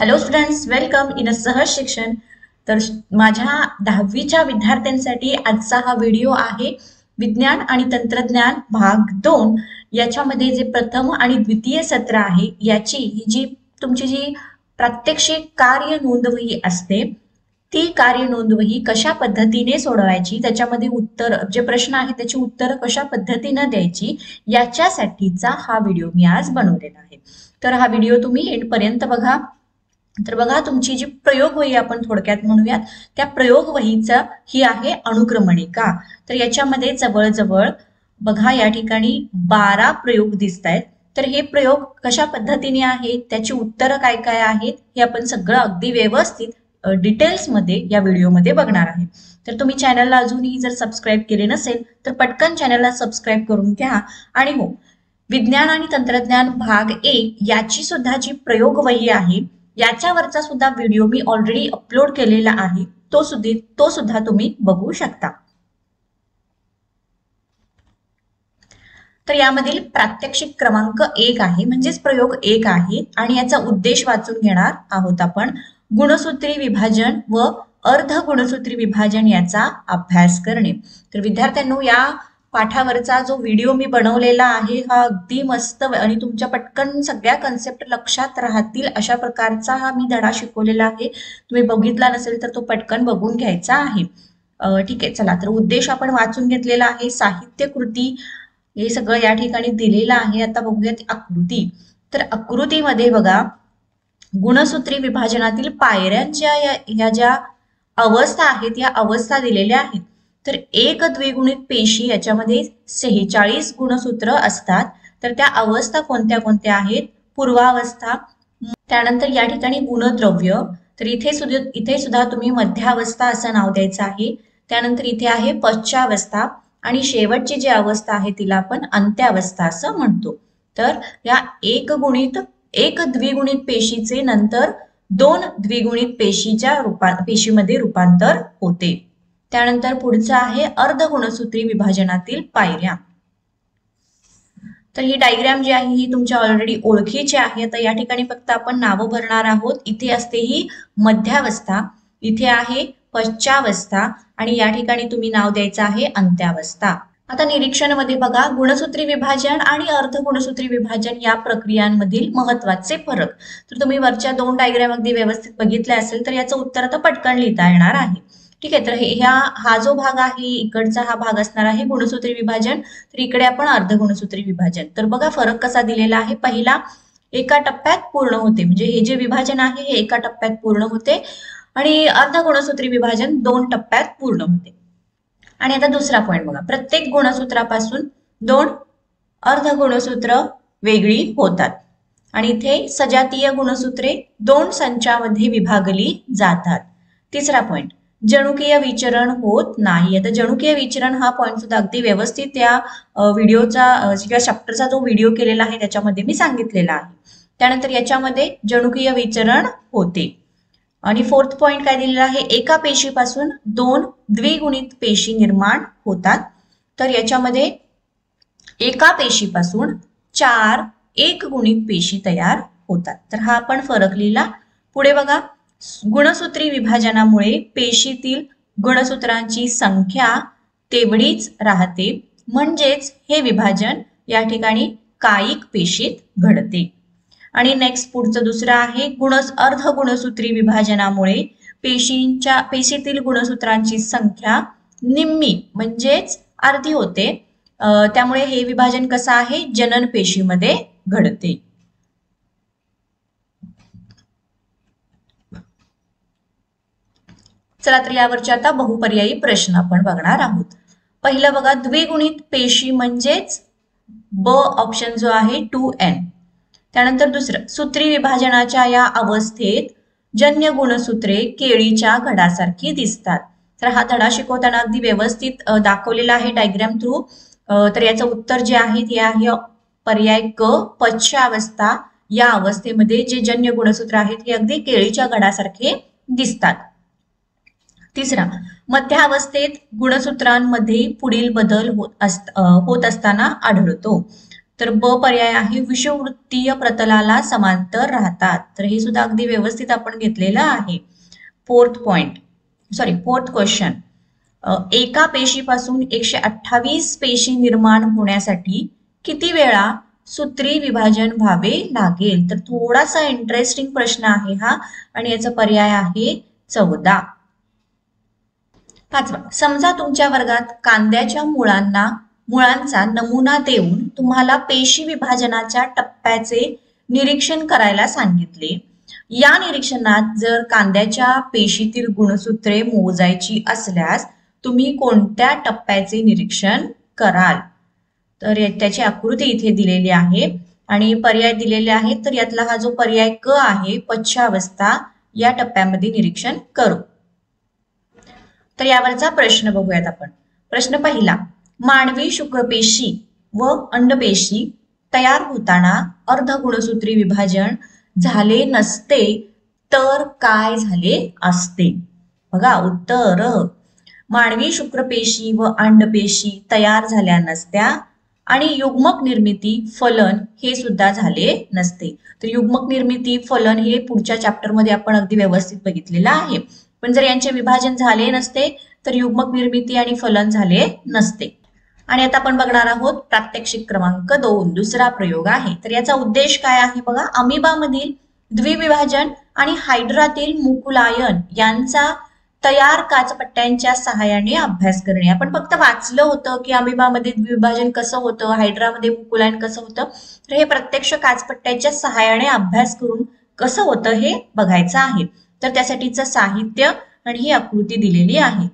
Hello students, welcome in अ सहज शिक्षण. तर माझ्या 10वीच्या विद्यार्थ्यांसाठी आजचा हा व्हिडिओ आहे विज्ञान आणि तंत्रज्ञान भाग 2. याच्यामध्ये जे प्रथम आणि द्वितीय सत्र आहे याची ही जी तुमची जी प्रात्यक्षिक कार्य नोंदवही असते ती कार्य नोंदवही कशा पद्धतीने सोडवायची, त्याच्यामध्ये उत्तर जे प्रश्न आहेत त्याची उत्तरं कशा पद्धतीने द्यायची याच्यासाठीचा हा व्हिडिओ मी आज बनवलेला आहे. तर हा व्हिडिओ तुम्ही एंडपर्यंत बघा. तर बघा, तुमची जी प्रयोगवही आपण थोडक्यात म्हणूयात त्या प्रयोगवहीचा ही आहे अनुक्रमणिका. तर याच्यामध्ये जवळजवळ बघा या ठिकाणी 12 प्रयोग दिसत आहेत. तर हे प्रयोग कशा पद्धतीने आहेत, त्याची उत्तरं काय काय आहेत हे आपण सगळं अगदी व्यवस्थित डिटेल्समध्ये या व्हिडिओमध्ये बघणार आहे. तर तुम्ही चॅनलला अजूनही जर सबस्क्राईब केले नसेल तर पटकन चॅनलला सबस्क्राईब करून घ्या. आणि हो, विज्ञान आणि तंत्रज्ञान भाग 1 याची सुद्धा जी प्रयोगवही आहे याच्यावरचा सुद्धा व्हिडिओ मी ऑलरेडी अपलोड केलेला आहे, तो सुद्धा तुम्ही बघू शकता. तर यामधील प्रात्यक्षिक क्रमांक 1 आहे, म्हणजेच प्रयोग 1 आहे आणि याचा उद्देश वाचून घेणार आहोत आपण. गुणसूत्री विभाजन व अर्ध गुणसूत्री विभाजन याचा अभ्यास करणे. तर विद्यार्थ्यांनो, या पाठावरचा जो व्हिडिओ मी बनवलेला आहे हा अगदी मस्त आणि तुमच्या पटकन सगळ्या कन्सेप्ट लक्षात राहतील अशा प्रकारचा हा मी धडा शिकवलेला आहे. तुम्ही बघितला नसेल तर तो पटकन बघून घ्यायचा आहे. ठीक आहे, चला तर उद्देश आपण वाचून घेतलेला आहे. साहित्य कृती हे सगळं या ठिकाणी दिलेलं आहे. आता बघूयात आकृती. तर आकृतीमध्ये बघा, गुणसूत्री विभाजनातील पायऱ्यांच्या ह्या ज्या अवस्था आहेत या अवस्था दिलेल्या आहेत. तर एक द्विगुणित पेशी याच्यामध्ये 46 गुणसूत्र असतात. तर त्या अवस्था कोणत्या कोणत्या आहेत? पूर्वावस्था, त्यानंतर या ठिकाणी गुणद्रव्य, तर इथे सुद्धा तुम्ही मध्यावस्था असं नाव द्यायचं आहे. त्यानंतर इथे आहे पश्चावस्था आणि शेवटची जी अवस्था आहे तिला आपण अंत्यावस्था असं म्हणतो. तर या एक द्विगुणित पेशीचे नंतर 2 द्विगुणित पेशीमध्ये रूपांतर होते. त्यानंतर पुढचं आहे अर्धगुणसूत्री विभाजनातील पायऱ्या. तर ही डायग्राम जी आहे ही तुमच्या ऑलरेडी ओळखीची आहे. आता या ठिकाणी फक्त आपण नावं भरणार आहोत. इथे असते ही मध्यावस्था, इथे आहे पश्चावस्था आणि या ठिकाणी तुम्ही नाव द्यायचं आहे अंत्यावस्था. आता निरीक्षणामध्ये बघा, गुणसूत्री विभाजन आणि अर्धगुणसूत्री विभाजन या प्रक्रियांमधील महत्वाचे फरक. तर तुम्ही वरच्या 2 डायग्राम अगदी व्यवस्थित बघितल्या असेल तर याचं उत्तर आता पटकन लिहिता येणार आहे. ठीक आहे, तर हा जो भाग आहे इकडचा हा भाग असणार आहे गुणसूत्री विभाजन, तर इकडे आपण अर्धगुणसूत्री विभाजन. तर बघा फरक कसा दिलेला आहे. पहिला एका टप्प्यात पूर्ण होते, म्हणजे हे जे विभाजन आहे हे एका टप्प्यात पूर्ण होते आणि अर्धगुणसूत्री विभाजन 2 टप्प्यात पूर्ण होते. आणि आता दुसरा पॉइंट बघा, प्रत्येक गुणसूत्रापासून 2 अर्धगुणसूत्र वेगळी होतात आणि इथे सजातीय गुणसूत्रे 2 संचामध्ये विभागली जातात. तिसरा पॉइंट, जनुकीय विचरण होत नाही. आता जनुकीय विचरण हा पॉइंट सुद्धा अगदी व्यवस्थित या व्हिडिओचा किंवा चॅप्टरचा जो व्हिडिओ केलेला आहे त्याच्यामध्ये मी सांगितलेला आहे. त्यानंतर याच्यामध्ये जनुकीय विचरण होते. आणि 4th पॉइंट काय दिलेला आहे, एका पेशीपासून 2 द्विगुणित पेशी निर्माण होतात. तर याच्यामध्ये एका पेशीपासून 4 एकगुणित पेशी तयार होतात. तर हा आपण फरक लिहिला. पुढे बघा, गुणसूत्री विभाजनामुळे पेशीतील गुणसूत्रांची संख्या तेवढीच राहते, म्हणजेच हे विभाजन या ठिकाणी कायिक पेशीत घडते. आणि नेक्स्ट पुढचं दुसरं आहे, अर्धगुणसूत्री विभाजनामुळे पेशीतील गुणसूत्रांची संख्या निम्मी म्हणजेच अर्धी होते. त्यामुळे हे विभाजन कसं आहे, जनन पेशीमध्ये घडते. चला तर यावरचे आता बहुपर्यायी प्रश्न आपण बघणार आहोत. पहिलं बघा, द्विगुणित पेशी म्हणजेच ब ऑप्शन जो आहे 2n. त्यानंतर दुसरं, सूत्री विभाजनाच्या या अवस्थेत जन्य गुणसूत्रे केळीच्या घडासारखी दिसतात. तर हा धडा शिकवताना अगदी व्यवस्थित दाखवलेला आहे डायग्राम थ्रू. तर याचं उत्तर जे आहे ते आहे पर्याय क, पश्चावस्था या अवस्थेमध्ये जे जन्य गुणसूत्र आहेत हे अगदी केळीच्या घडासारखे दिसतात. तिसरा, मध्यावस्थेत गुणसूत्रांमध्ये पुढील बदल होत असताना आढळतो. तर ब पर्याय आहे विषुववृत्तीय प्रतलाला समांतर राहतात. तर हे सुद्धा अगदी व्यवस्थित आपण घेतलेलं आहे. Fourth question. एका पेशीपासून 128 पेशी निर्माण होण्यासाठी किती वेळा सूत्री विभाजन व्हावे लागेल? तर थोडासा इंटरेस्टिंग प्रश्न आहे हा आणि याचा पर्याय आहे 14. 5. समजा तुमच्या वर्गात कांद्याच्या मुळांचा नमुना देऊन तुम्हाला पेशी विभाजनाच्या टप्प्याचे निरीक्षण करायला सांगितले. या निरीक्षणात जर कांद्याच्या पेशीतील गुणसूत्रे मोजायची असल्यास तुम्ही कोणत्या टप्प्याचे निरीक्षण कराल? तर त्याची आकृती इथे दिलेली आहे आणि पर्याय दिलेले आहेत. तर यातला हा जो पर्याय क आहे, पश्चावस्था, या टप्प्यामध्ये निरीक्षण करू. तर यावरचा प्रश्न बघूयात आपण. प्रश्न पहिला. मानवी शुक्रपेशी व अंडपेशी तयार होताना अर्धगुणसूत्री विभाजन झाले नसते तर काय झाले असते? बघा उत्तर. मानवी शुक्रपेशी व अंडपेशी तयार झाल्या नसत्या आणि युग्मक निर्मिती, फलन हे सुद्धा झाले नसते. तर युग्मक निर्मिती, फलन हे पुढच्या चॅप्टरमध्ये आपण अगदी व्यवस्थित बघितलेलं आहे. पण जर यांचे विभाजन झाले नसते तर युग्मक निर्मिती आणि फलन झाले नसते. आणि आता आपण बघणार आहोत प्रात्यक्षिक क्रमांक 2, दुसरा प्रयोग आहे. तर याचा उद्देश काय आहे बघा. अमिबामधील द्विविभाजन आणि हायड्रातील मुकुलायन यांचा तयार काचपट्ट्यांच्या सहाय्याने अभ्यास करणे. आपण फक्त वाचलं होतं की अमिबामध्ये द्विविभाजन कसं होतं, हायड्रामध्ये मुकुलायन कसं होतं. तर हे प्रत्यक्ष काचपट्ट्याच्या सहाय्याने अभ्यास करून कसं होतं हे बघायचं आहे. तर त्यासाठीचं साहित्य आणि ही आकृती दिलेली आहे.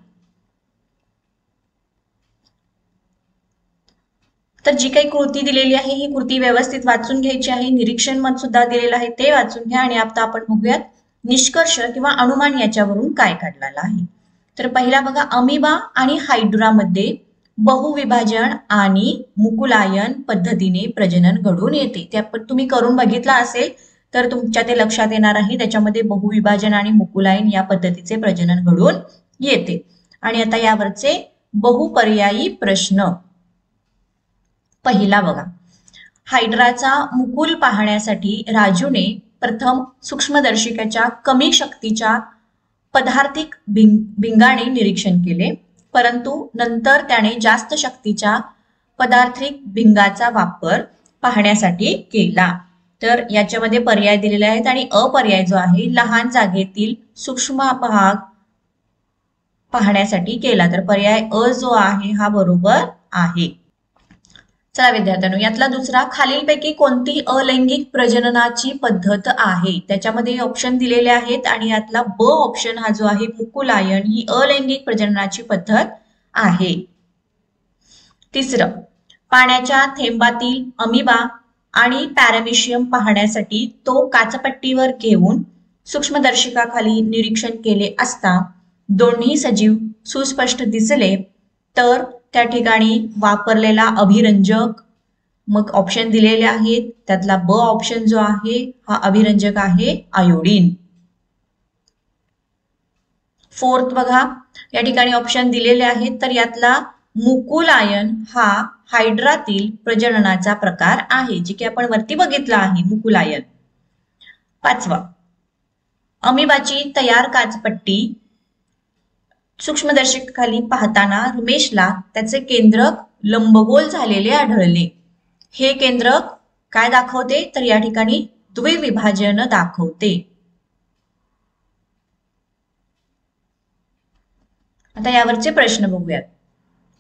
तर जी काही कृती दिलेली आहे ही कृती व्यवस्थित वाचून घ्यायची आहे. निरीक्षण मत सुद्धा दिलेलं आहे ते वाचून घ्या. आणि आता आपण बघूयात निष्कर्ष किंवा अनुमान याच्यावरून काय काढलेला आहे. तर पहिला बघा, अमिबा आणि हायड्रामध्ये बहुविभाजन आणि मुकुलायन पद्धतीने प्रजनन घडून येते. ते आपण तुम्ही करून बघितलं असेल तर तुमच्या ते लक्षात येणार आहे. त्याच्यामध्ये बहुविभाजन आणि मुकुलायन या पद्धतीचे प्रजनन घडून येते. आणि आता यावरचे बहुपर्यायी प्रश्न. पहिला बघा, हायड्राचा मुकुल पाहण्यासाठी राजूने प्रथम सूक्ष्मदर्शिकेच्या कमी शक्तीच्या पदार्थिक भिंगाने निरीक्षण केले, परंतु नंतर त्याने जास्त शक्तीच्या पदार्थिक भिंगाचा वापर पाहण्यासाठी केला. तर याच्यामध्ये पर्याय दिलेले आहेत आणि अपर्याय जो आहे लहान जागेतील सूक्ष्म भाग पाहण्यासाठी केला. तर पर्याय अ जो आहे हा बरोबर आहे. चला विद्यार्थ्यांनो, यातला दुसरा, खालीलपैकी कोणती अलैंगिक प्रजननाची पद्धत आहे? त्याच्यामध्ये ऑप्शन दिलेले आहेत आणि यातला ब ऑप्शन हा जो आहे मुकुलायन ही अलैंगिक प्रजननाची पद्धत आहे. तिसरं, पाण्याच्या थेंबातील अमिबा आणि पॅरामिशियम पाहण्यासाठी तो काचपट्टीवर घेऊन सूक्ष्मदर्शिकाखाली निरीक्षण केले असता दोन्ही सजीव सुस्पष्ट दिसले तर त्या ठिकाणी वापरलेला अभिरंजक, मग ऑप्शन दिलेले आहेत. त्यातला ब ऑप्शन जो आहे हा अभिरंजक आहे आयोडीन. फोर्थ बघा, या ठिकाणी ऑप्शन दिलेले आहेत. तर यातला मुकुलायन हा हायड्रातील प्रजननाचा प्रकार आहे, जे की आपण वरती बघितलं आहे मुकुलायन. पाचवा, अमिबाची तयार काचपट्टी सूक्ष्मदर्शिकेखाली पाहताना रमेशला त्याचे केंद्रक लंबगोल झालेले आढळले. हे केंद्रक काय दाखवते? तर या ठिकाणी द्विविभाजन दाखवते. आता यावरचे प्रश्न बघूयात.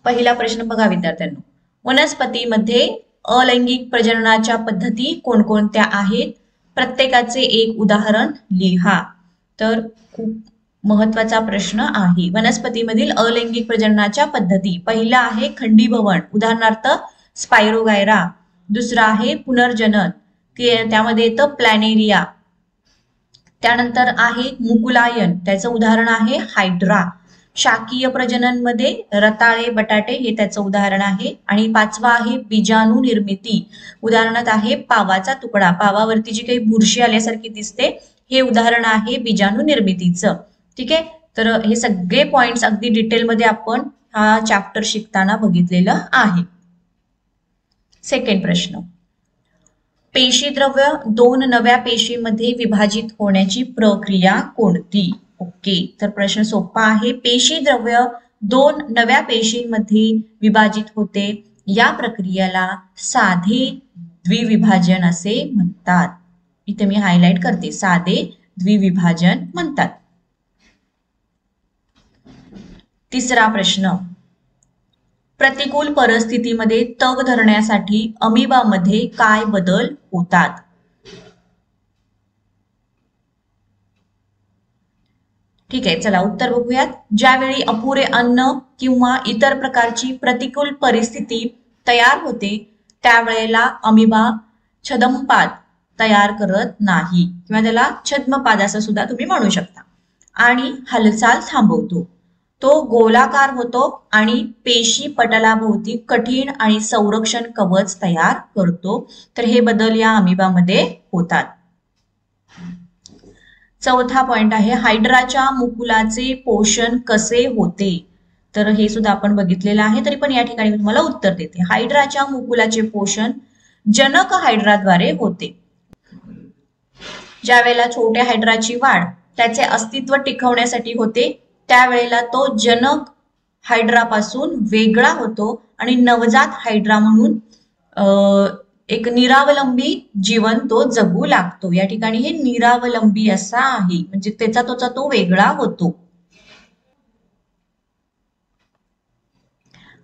पहिला प्रश्न बघा विद्यार्थ्यांनो, वनस्पतीमध्ये अलैंगिक प्रजननाच्या पद्धती कोणकोणत्या आहेत? प्रत्येकाचे एक उदाहरण लिहा. तर खूप महत्वाचा प्रश्न आहे. वनस्पतीमधील अलैंगिक प्रजननाच्या पद्धती. पहिला आहे खंडीभवन, उदाहरणार्थ स्पायरोगायरा. दुसरा आहे पुनर्जनन, त्यामध्ये येतं प्लॅनेरिया. त्यानंतर आहे मुकुलायन, त्याचं उदाहरण आहे हायड्रा. शाकीय प्रजनन मध्ये रताळे, बटाटे हे त्याचं उदाहरण आहे. आणि पाचवा आहे बीजाणू निर्मिती, उदाहरणात आहे पावाचा तुकडा. पावावरती जी काही बुरशी आल्यासारखी दिसते हे उदाहरण आहे बीजाणू निर्मितीचं. ठीक आहे. तर हे सगळे पॉइंट्स अगदी डिटेलमध्ये आपण हा चॅप्टर शिकताना बघितलेलं आहे. सेकंड प्रश्न, पेशीद्रव्य दोन नव्या पेशीमध्ये विभाजित होण्याची प्रक्रिया कोणती? ओके, तर प्रश्न सोपा आहे. पेशीद्रव्य दोन नव्या पेशींमध्ये विभाजित होते, या प्रक्रियेला साधे द्विविभाजन असे म्हणतात. इथे मी हायलाइट करते, साधे द्विविभाजन म्हणतात. तिसरा प्रश्न, प्रतिकूल परिस्थितीमध्ये तग धरण्यासाठी अमिबामध्ये काय बदल होतात? ठीक आहे, चला उत्तर बघूयात. ज्यावेळी अपुरे अन्न किंवा इतर प्रकारची प्रतिकूल परिस्थिती तयार होते, त्यावेळेला अमिबा छद्मपाद तयार करत नाही, किंवा त्याला छद्मपाद असं सुद्धा तुम्ही म्हणू शकता, आणि हालचाल थांबवतो. तो गोलाकार होतो आणि पेशी पटलाभोवती कठीण आणि संरक्षण कवच तयार करतो. तर हे बदल या अमिबामध्ये होतात. चौथा पॉइंट आहे, हायड्राच्या मुकुलाचे पोषण कसे होते? तर हे सुद्धा आपण बघितलेलं आहे, तरी पण या ठिकाणी मी तुम्हाला उत्तर देते. हायड्राच्या मुकुलाचे पोषण जनक हायड्राद्वारे होते. ज्या वेळेला छोट्या हायड्राची वाढ त्याचे अस्तित्व टिकवण्यासाठी होते, त्यावेळेला तो जनक हायड्रापासून वेगळा होतो आणि नवजात हायड्रा म्हणून एक निरावलंबी जीवन तो जगू लागतो. या ठिकाणी हे निरावलंबी असा आहे, म्हणजे त्याचा तो वेगळा होतो.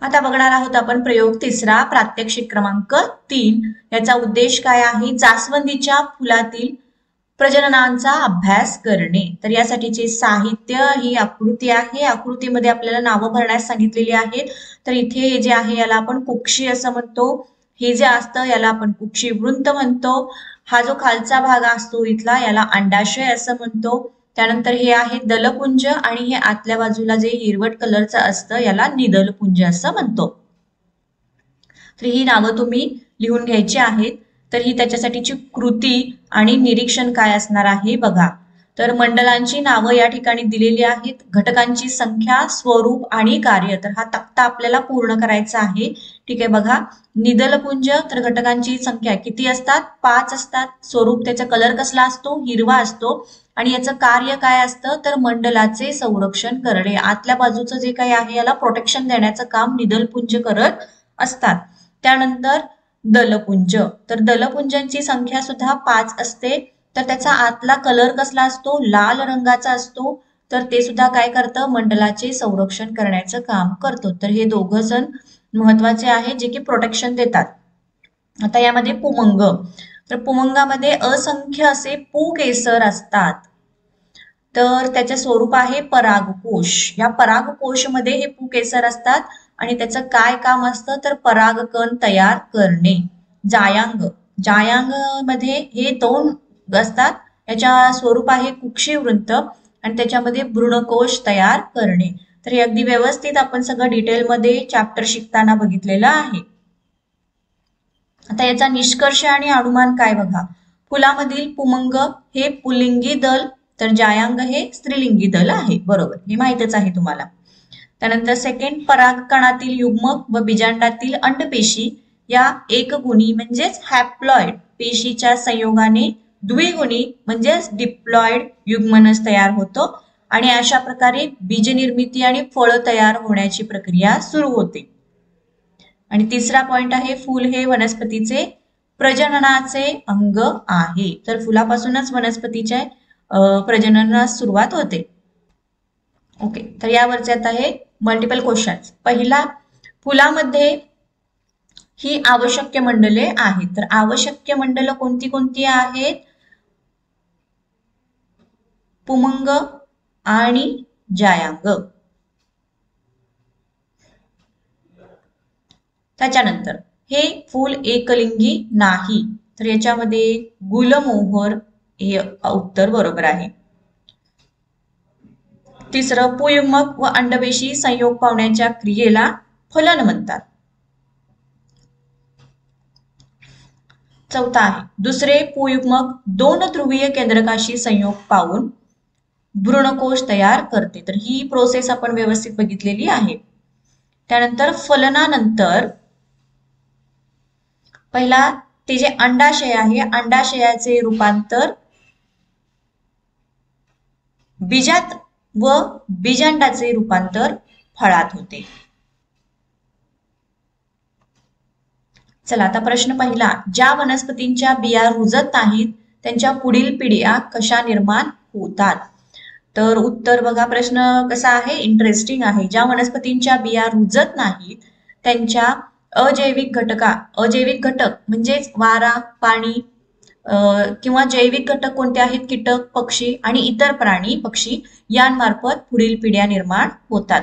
आता बघणार आहोत आपण प्रयोग तिसरा, प्रात्यक्षिक क्रमांक 3. याचा उद्देश काय आहे? जास्वंदीच्या फुलातील प्रजननांचा अभ्यास करणे. तर यासाठीचे साहित्य ही आकृती आहे. आकृतीमध्ये आपल्याला नावं भरण्यास सांगितलेली आहेत. तर इथे हे जे आहे याला आपण कुक्षी असं म्हणतो. हे जे असतं याला आपण कुक्षी वृंत म्हणतो. हा जो खालचा भाग असतो इथला याला अंडाशय असं म्हणतो. त्यानंतर हे आहे दलपुंज, आणि हे आतल्या बाजूला जे हिरवट कलरचं असतं याला निदलपुंज असं म्हणतो. तर ही नावं तुम्ही लिहून घ्यायची आहेत. तर ही त्याच्यासाठीची कृती आणि निरीक्षण काय असणार आहे बघा. तर मंडलांची नावं या ठिकाणी दिलेली आहेत. घटकांची संख्या, स्वरूप आणि कार्य. तर हा तक्ता आपल्याला पूर्ण करायचा आहे. ठीक आहे, बघा. निदलपुंज, तर घटकांची संख्या किती असतात? 5 असतात. स्वरूप, त्याचा कलर कसला असतो? हिरवा असतो. आणि याचं कार्य काय असतं? तर मंडलाचे संरक्षण करणे. आतल्या बाजूचं जे काही आहे याला प्रोटेक्शन देण्याचं काम निदलपुंज करत असतात. त्यानंतर दलपुंज, तर दलपुंजांची संख्या सुद्धा 5 असते. तर त्याचा आतला कलर कसला असतो? लाल रंगाचा असतो. तर ते सुद्धा काय करतं? मंडलाचे संरक्षण करण्याचं काम करतो. तर हे दोघं जण महत्वाचे आहे जे की प्रोटेक्शन देतात. आता यामध्ये पुमंग, तर पुमंगामध्ये असंख्य असे पुकेसर असतात. तर त्याचे स्वरूप आहे परागकोश. या परागकोश मध्ये हे पुकेसर असतात आणि त्याचं काय काम असतं? तर परागकण तयार करणे. जायांग, जायांग मध्ये हे 2 असतात. याच्या स्वरूप आहे कुक्षीवृंत आणि त्याच्यामध्ये भ्रूणकोश तयार करणे. तर हे अगदी व्यवस्थित आपण सगळं डिटेलमध्ये चॅप्टर शिकताना बघितलेलं आहे. आता याचा निष्कर्ष आणि अनुमान काय बघा. फुलामधील पुमंग हे पुल्लिंगी दल, तर जायांग हे स्त्रीलिंगी दल आहे. बरोबर, हे माहितच आहे तुम्हाला. त्यानंतर सेकंड, परागकणातील युग्मक व बीजांडातील अंडपेशी या एकगुणी म्हणजेच हॅप्लॉइड पेशीच्या संयोगाने द्विगुणी म्हणजेच डिप्लॉइड युग्मनस तयार होतो आणि अशा प्रकारे बीज निर्मिती आणि फळ तयार होण्याची प्रक्रिया सुरू होते. आणि तिसरा पॉइंट आहे, फूल हे वनस्पतीचे प्रजननाचे अंग आहे. तर फुलापासूनच वनस्पतीच्या प्रजननास सुरुवात होते. ओके, तर यावरचे आता हे मल्टिपल क्वेश्चन्स. पहिला, फुलामध्ये ही आवश्यक मंडले आहेत. तर आवश्यक मंडल कोणती कोणती आहेत? पुमंग आणि जायांग. त्याच्यानंतर हे फूल एकलिंगी नाही, तर याच्यामध्ये गुलमोहर हे उत्तर बरोबर आहे. तिसरं, पुयुग्मक व अंडपेशी संयोग पावण्याच्या क्रियेला फलन म्हणतात. चौथा आहे, दुसरे पुयुग्मक 2 ध्रुवीय केंद्रकाशी संयोग पावून भ्रूणकोश तयार करते. तर ही प्रोसेस आपण व्यवस्थित बघितलेली आहे. त्यानंतर फलनानंतर पहिला ते जे अंडाशय आहे, अंडाशयाचे रूपांतर बीजात व बीजांडाचे रूपांतर फळात होते. चला आता प्रश्न पहिला, ज्या वनस्पतींच्या बिया रुजत नाहीत त्यांच्या पुढील पिढ्या कशा निर्माण होतात? तर उत्तर बघा, प्रश्न कसा आहे, इंटरेस्टिंग आहे. ज्या वनस्पतींच्या बिया रुजत नाहीत त्यांच्या अजैविक घटक म्हणजेच वारा, पाणी किंवा जैविक घटक कोणते आहेत, कीटक, पक्षी आणि इतर प्राणी पक्षी यांमार्फत पुढील पिढ्या निर्माण होतात.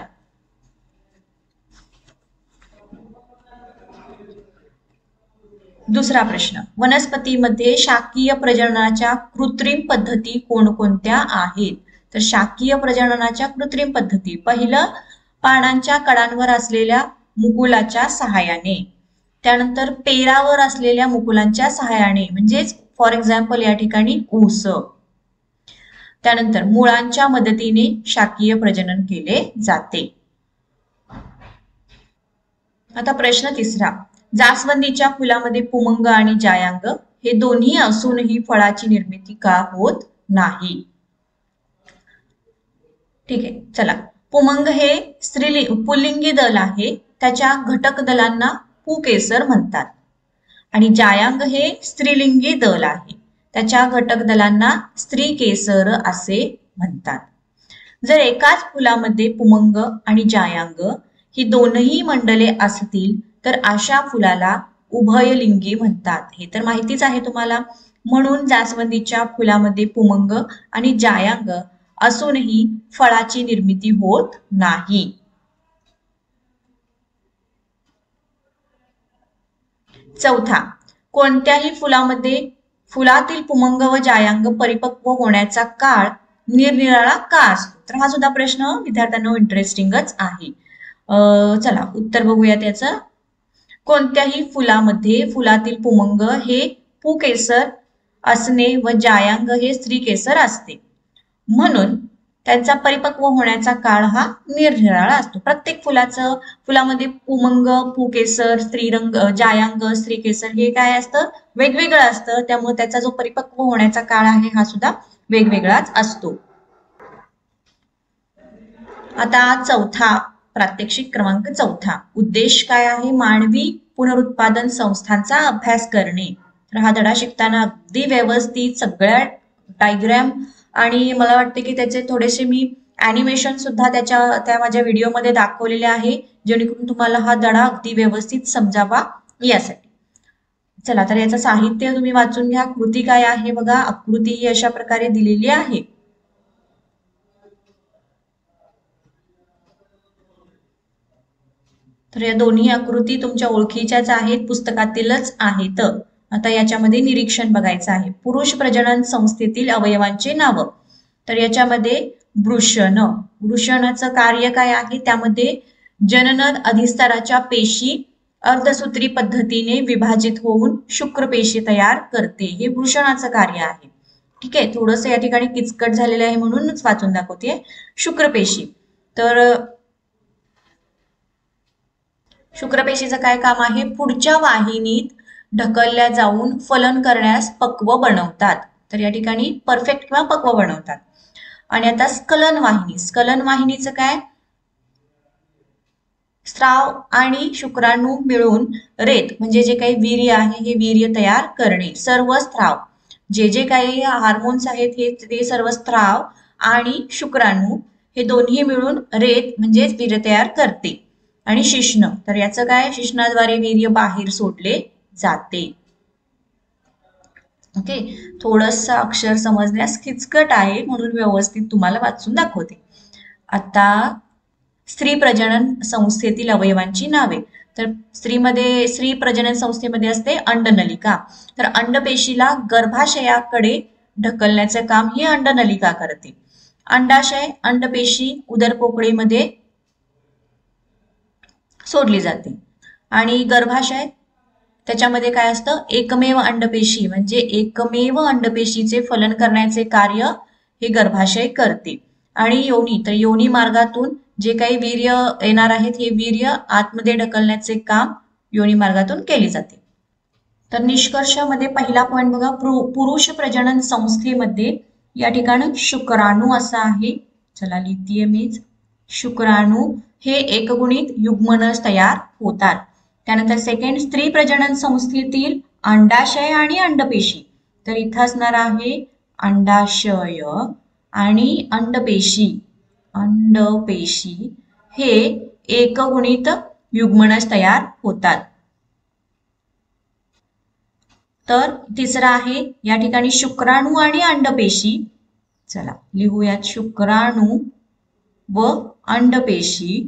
दुसरा प्रश्न, वनस्पतीमध्ये शाकीय प्रजननाच्या कृत्रिम पद्धती कोणकोणत्या आहेत? तर शाकीय प्रजननाच्या कृत्रिम पद्धती, पहिलं पानांच्या कडांवर असलेल्या मुकुलाच्या सहाय्याने, त्यानंतर पेरावर असलेल्या मुकुलांच्या सहाय्याने म्हणजेच फॉर एक्झाम्पल या ठिकाणी ऊस, त्यानंतर मुळांच्या मदतीने शाकीय प्रजनन केले जाते. आता प्रश्न तिसरा, जास्वंदीच्या फुलामध्ये पुमंग आणि जायांग हे दोन्ही असूनही फळाची निर्मिती का होत नाही? ठीक आहे, चला. पुमंग हे पुल्लिंगी दल आहे, त्याच्या घटक दलांना पुकेसर म्हणतात. आणि जायांग हे स्त्रीलिंगी दल आहे, त्याच्या घटक दलांना स्त्रीकेसर असे म्हणतात. जर एकाच फुलामध्ये पुमंग आणि जायांग ही दोनही मंडले असतील तर अशा फुलाला उभयलिंगी म्हणतात. हे तर माहितीच आहे तुम्हाला. म्हणून जास्वंदीच्या फुलामध्ये पुमंग आणि जायांग असूनही फळाची निर्मिती होत नाही. चौथा, कोणत्याही फुलातील पुमंग व जायांग परिपक्व होण्याचा काळ निरनिराळा का असतो? तर हा सुद्धा प्रश्न विद्यार्थ्यांना इंटरेस्टिंगच आहे. चला उत्तर बघूया त्याचं. कोणत्याही फुलातील पुमंग हे पुकेसर असणे व जायांग हे स्त्रीकेसर असते, म्हणून त्यांचा परिपक्व होण्याचा काळ हा निरनिराळा असतो. प्रत्येक फुलामध्ये पुमंग, पुकेसर, जायांग, स्त्रीकेसर हे काय असतं, वेगवेगळं असतं. त्यामुळे त्याचा जो परिपक्व होण्याचा काळ आहे हा सुद्धा वेगवेगळाच असतो. आता चौथा, प्रात्यक्षिक क्रमांक 4, उद्देश काय आहे? मानवी पुनरुत्पादन संस्थांचा अभ्यास करणे. तर हा धडा शिकताना अगदी व्यवस्थित सगळ्या डायग्राम आणि मला वाटते की त्याचे थोडेसे मी ॲनिमेशन सुद्धा त्या माझ्या व्हिडिओमध्ये दाखवलेले आहे, जेणेकरून तुम्हाला हा धडा अगदी व्यवस्थित समजावा यासाठी. चला तर याचं साहित्य तुम्ही वाचून घ्या. कृती काय आहे बघा, आकृती ही अशा प्रकारे दिलेली आहे. तर या दोन्ही आकृती तुमच्या ओळखीच्याच आहेत, पुस्तकातीलच आहेत. आता याच्यामध्ये निरीक्षण बघायचं आहे. पुरुष प्रजनन संस्थेतील अवयवांची नावं. तर याच्यामध्ये वृषणाचं कार्य काय आहे? त्यामध्ये जनन अधिस्तराच्या पेशी अर्धसूत्री पद्धतीने विभाजित होऊन शुक्रपेशी तयार करते. हे वृषणाचं कार्य आहे. ठीक आहे, थोडस या ठिकाणी किचकट झालेलं आहे म्हणूनच वाचून दाखवते. शुक्रपेशी, तर शुक्रपेशीचं काय काम आहे? पुढच्या वाहिनीत ढकलल्या जाऊन फलन करण्यास पक्व बनवतात. तर या ठिकाणी परफेक्ट किंवा पक्व बनवतात. आणि आता स्खलन वाहिनीचं काय? स्त्राव आणि शुक्राणू मिळून रेत म्हणजे जे काही वीर्य आहे हे वीर्य तयार करणे. सर्व स्त्राव जे काही हार्मोन्स आहेत ते सर्व स्त्राव आणि शुक्राणू हे दोन्ही मिळून रेत म्हणजेच वीर्य तयार करते. आणि शिश्न, तर याचं काय? शिश्नाद्वारे वीर्य बाहेर सोडले जाते. ओके, थोडंसं अक्षर समजण्यास किचकट आहे म्हणून व्यवस्थित तुम्हाला वाचून दाखवते. आता स्त्री प्रजनन संस्थेतील अवयवांची नावे. तर स्त्री प्रजनन संस्थेमध्ये असते अंडनलिका. तर अंडपेशीला गर्भाशयाकडे ढकलण्याचे काम ही अंडनलिका करते. अंडाशय अंडपेशी उदरपोकळीमध्ये सोडली जाते. आणि गर्भाशय त्याच्यामध्ये काय असतं? एकमेव अंडपेशी म्हणजे एकमेव अंडपेशीचे फलन करण्याचे कार्य हे गर्भाशय करते. आणि योनी, तर योनी मार्गातून जे काही वीर्य येणार आहेत हे वीर्य आतमध्ये ढकलण्याचे काम योनी मार्गातून केले जाते. तर निष्कर्षामध्ये पहिला पॉइंट बघा, पुरुष प्रजनन संस्थेमध्ये या ठिकाणी शुक्राणू असा आहे. चला लिहितीये मीच. शुक्राणू हे एकगुणित युग्मनज तयार होतात. त्यानंतर सेकंड, स्त्री प्रजनन संस्थेतील अंडाशय आणि अंडपेशी. तर इथं असणार आहे अंडाशय आणि अंडपेशी. अंडपेशी हे एकगुणित युग्मनज तयार होतात. तर तिसरा आहे या ठिकाणी शुक्राणू आणि अंडपेशी. चला लिहूयात, शुक्राणू व अंडपेशी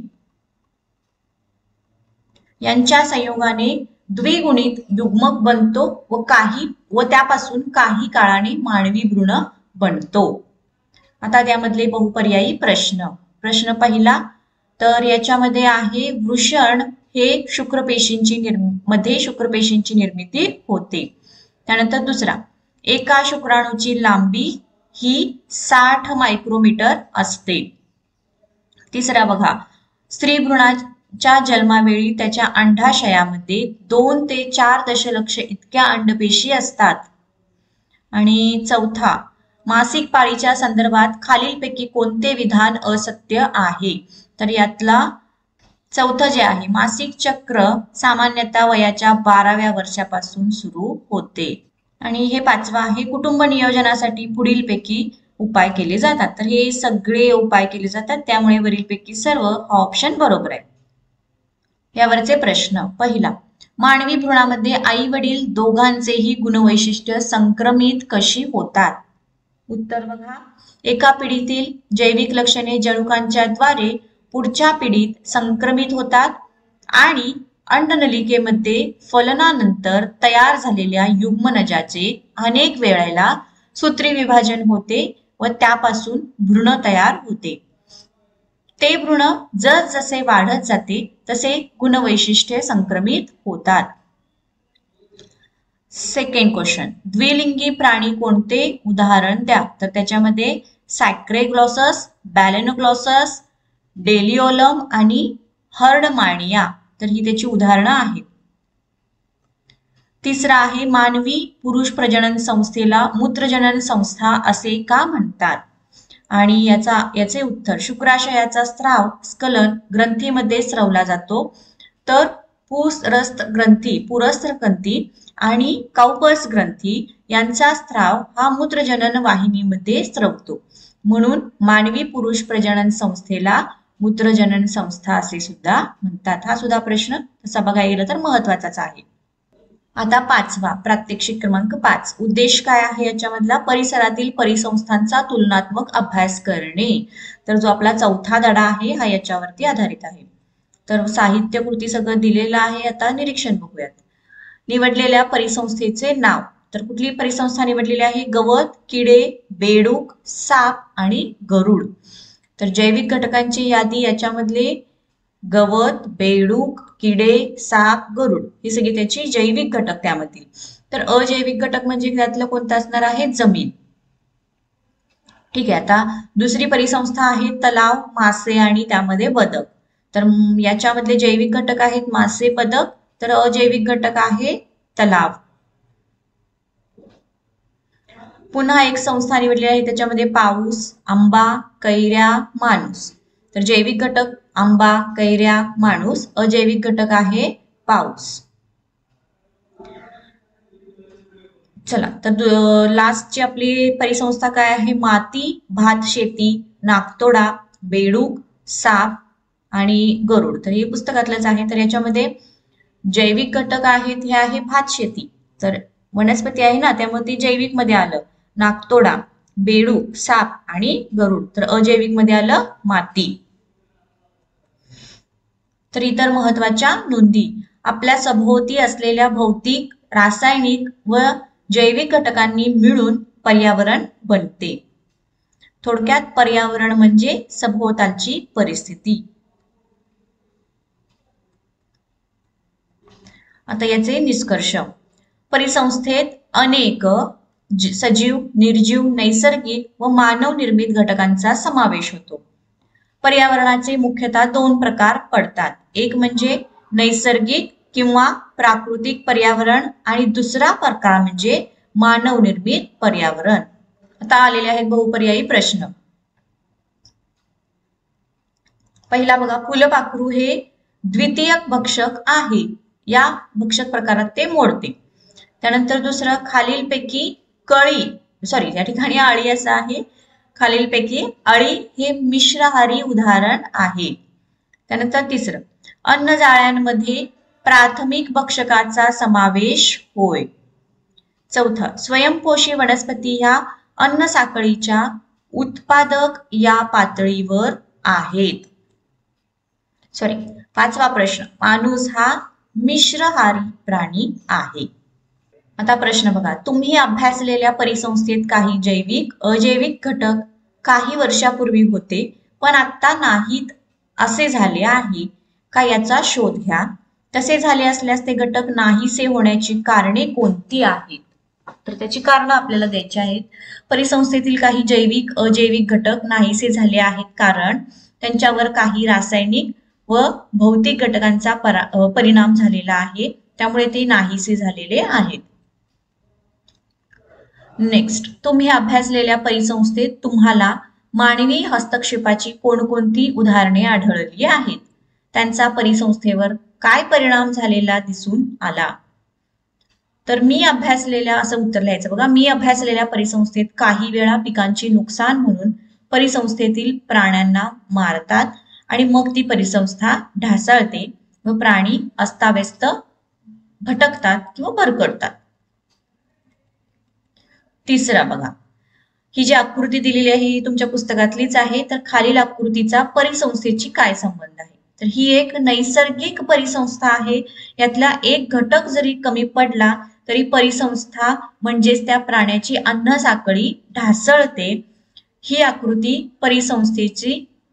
यांच्या संयोगाने द्विगुणित युग्मक बनतो व त्यापासून काही काळाने मानवी भ्रूण बनतो. आता त्यामधले बहुपर्यायी प्रश्न. प्रश्न पहिला, तर याच्यामध्ये आहे वृषण हे शुक्रपेशींची निर्मिती होते. त्यानंतर दुसरा, एका शुक्राणूची लांबी ही 60 मायक्रोमीटर असते. तिसरा बघा, स्त्री भ्रूणाच्या जन्मावेळी त्याच्या अंडाशयामध्ये 2 ते 4 दशलक्ष इतक्या अंडपेशी असतात. आणि चौथा, मासिक पाळीच्या संदर्भात खालीलपैकी कोणते विधान असत्य आहे. तर यातला चौथं जे आहे, मासिक चक्र सामान्यतः वयाच्या 12व्या वर्षापासून सुरू होते. आणि हे पाचवा आहे, कुटुंब नियोजनासाठी पुढीलपैकी उपाय केले जातात. तर हे सगळे उपाय केले जातात, त्यामुळे वरीलपैकी सर्व हा ऑप्शन बरोबर आहे. यावरचे प्रश्न. पहिला, मानवी भ्रूणामध्ये आई वडील दोघांचेही गुणवैशिष्ट्य संक्रमित कशी होतात. उत्तर बघा, एका पिढीतील जैविक लक्षणे जनुकांच्या द्वारे पुढच्या पिढीत संक्रमित होतात आणि अंडनलिकेमध्ये फलनानंतर तयार झालेल्या युग्मनजाचे अनेक वेळेला सूत्री विभाजन होते व त्यापासून भ्रूण तयार होते. ते भ्रूण जसजसे वाढत जाते तसे गुणवैशिष्ट्ये संक्रमित होतात. सेकंड क्वेश्चन, द्विलिंगी प्राणी कोणते, उदाहरण द्या. तर त्याच्यामध्ये सॅक्रेग्लॉसस, बॅलेनोग्लॉसस, डेलिओलम आणि हर्डमानिया. तर ही त्याची उदाहरणं आहेत. तिसरा आहे, मानवी पुरुष प्रजनन संस्थेला मूत्रजनन संस्था असे का म्हणतात. आणि याचे उत्तर, शुक्राशयाचा स्त्राव स्खलन ग्रंथीमध्ये स्रवला जातो. तर पुरस्थ ग्रंथी आणि काउपर्स ग्रंथी यांचा स्त्राव हा मूत्रजनन वाहिनीमध्ये स्रवतो. म्हणून मानवी पुरुष प्रजनन संस्थेला मूत्रजनन संस्था असे सुद्धा म्हणतात. हा सुद्धा प्रश्न तसा बघायला गेलं तर महत्वाचाच आहे. आता पाचवा, प्रात्यक्षिक क्रमांक 5. उद्देश काय आहे याच्यामधला, परिसरातील परिसंस्थांचा तुलनात्मक अभ्यास करणे. तर जो आपला चौथा धडा आहे हा याच्यावरती आधारित आहे. तर साहित्य कृती सगळं दिलेलं आहे. आता निरीक्षण बघूयात. निवडलेल्या परिसंस्थेचे नाव. तर कुठली परिसंस्था निवडलेली आहे, गवत, किडे, बेडूक, साप आणि गरुड. तर जैविक घटकांची यादी, याच्यामधले गवत, बेडूक, किडे, साप, गरुड ही सगळी त्याची जैविक घटक त्यामधील. तर अजैविक घटक म्हणजे त्यातलं कोणतं असणार आहे, जमीन. ठीक आहे. आता दुसरी परिसंस्था आहे तलाव, मासे आणि त्यामध्ये बदक. तर याच्यामधले जैविक घटक आहेत मासे, बदक. तर अजैविक घटक आहे तलाव. पुन्हा एक संस्था निवडली आहे, त्याच्यामध्ये पाऊस, आंबा, कैऱ्या, माणूस. तर जैविक घटक आंबा, कैऱ्या, माणूस. अजैविक घटक आहे पाऊस. चला, तर लास्टची आपली परिसंस्था काय आहे, माती, भात शेती, नागतोडा, बेडूक, साप आणि गरुड. तर हे पुस्तकातलंच आहे. तर याच्यामध्ये जैविक घटक आहेत हे आहे भात शेती. तर वनस्पती आहे ना, त्यामुळे ती जैविक मध्ये आलं. नागतोडा, बेडूक, साप आणि गरुड. तर अजैविक मध्ये आलं माती. तर इतर महत्वाच्या नोंदी, आपल्या सभोवती असलेल्या भौतिक, रासायनिक व जैविक घटकांनी मिळून पर्यावरण बनते. थोडक्यात पर्यावरण म्हणजे सभोवतालची परिस्थिती. आता याचे निष्कर्ष. परिसंस्थेत अनेक सजीव, निर्जीव, नैसर्गिक व मानव निर्मित घटकांचा समावेश होतो. पर्यावरणाचे मुख्यतः 2 प्रकार पडतात. एक म्हणजे नैसर्गिक किंवा प्राकृतिक पर्यावरण आणि दुसरा प्रकार म्हणजे मानवनिर्मित पर्यावरण. आता आलेले आहेत बहुपर्यायी प्रश्न. पहिला बघा, फुलपाखरू हे द्वितीयक भक्षक आहे, या भक्षक प्रकारात ते मोडते. त्यानंतर दुसरं, खालीलपैकी या ठिकाणी अळी असं आहे, खालीलपैकी अळी हे मिश्रहारी उदाहरण आहे. त्यानंतर तिसरं, अन्न जाळ्यांमध्ये प्राथमिक भक्षकाचा समावेश होय. चौथं, स्वयंपोषी वनस्पती ह्या अन्न साखळीच्या उत्पादक या पातळीवर आहेत. पाचवा प्रश्न, माणूस हा मिश्रहारी प्राणी आहे. आता प्रश्न बघा, तुम्ही अभ्यासलेल्या परिसंस्थेत काही जैविक अजैविक घटक काही वर्षापूर्वी होते पण आता नाहीत असे झाले आहे का, याचा शोध घ्या. तसे झाले असल्यास ते घटक नाहीसे होण्याची कारणे कोणती आहेत? तर त्याची कारणं आपल्याला द्यायची आहेत. परिसंस्थेतील काही जैविक अजैविक घटक नाहीसे झाले आहेत कारण त्यांच्यावर काही रासायनिक व भौतिक घटकांचा परिणाम झालेला आहे, त्यामुळे ते नाहीसे झालेले आहेत. नेक्स्ट, तुम्ही अभ्यासलेल्या परिसंस्थेत तुम्हाला मानवी हस्तक्षेपाची कोणकोणती उदाहरणे आढळली आहेत? त्यांचा परिसंस्थेवर काय परिणाम झालेला दिसून आला? तर मी अभ्यासलेल्या, असं उत्तर लिहायचं बघा, मी अभ्यासलेल्या परिसंस्थेत काही वेळा पिकांचे नुकसान म्हणून परिसंस्थेतील प्राण्यांना मारतात आणि मग ती परिसंस्था ढासळते व प्राणी अस्ताव्यस्त भटकतात किंवा भरकटतात. तिसरा बघा, ही जी आकृती दिलेली आहे ही तुमच्या पुस्तकातलीच आहे. तर खालील आकृतीचा परिसंस्थेची काय संबंध आहे? तर ही एक नैसर्गिक परिसंस्था आहे. यातला एक घटक जरी कमी पडला तरी परिसंस्था म्हणजेच त्या प्राण्याची अन्न साखळी ढासळते. ही आकृती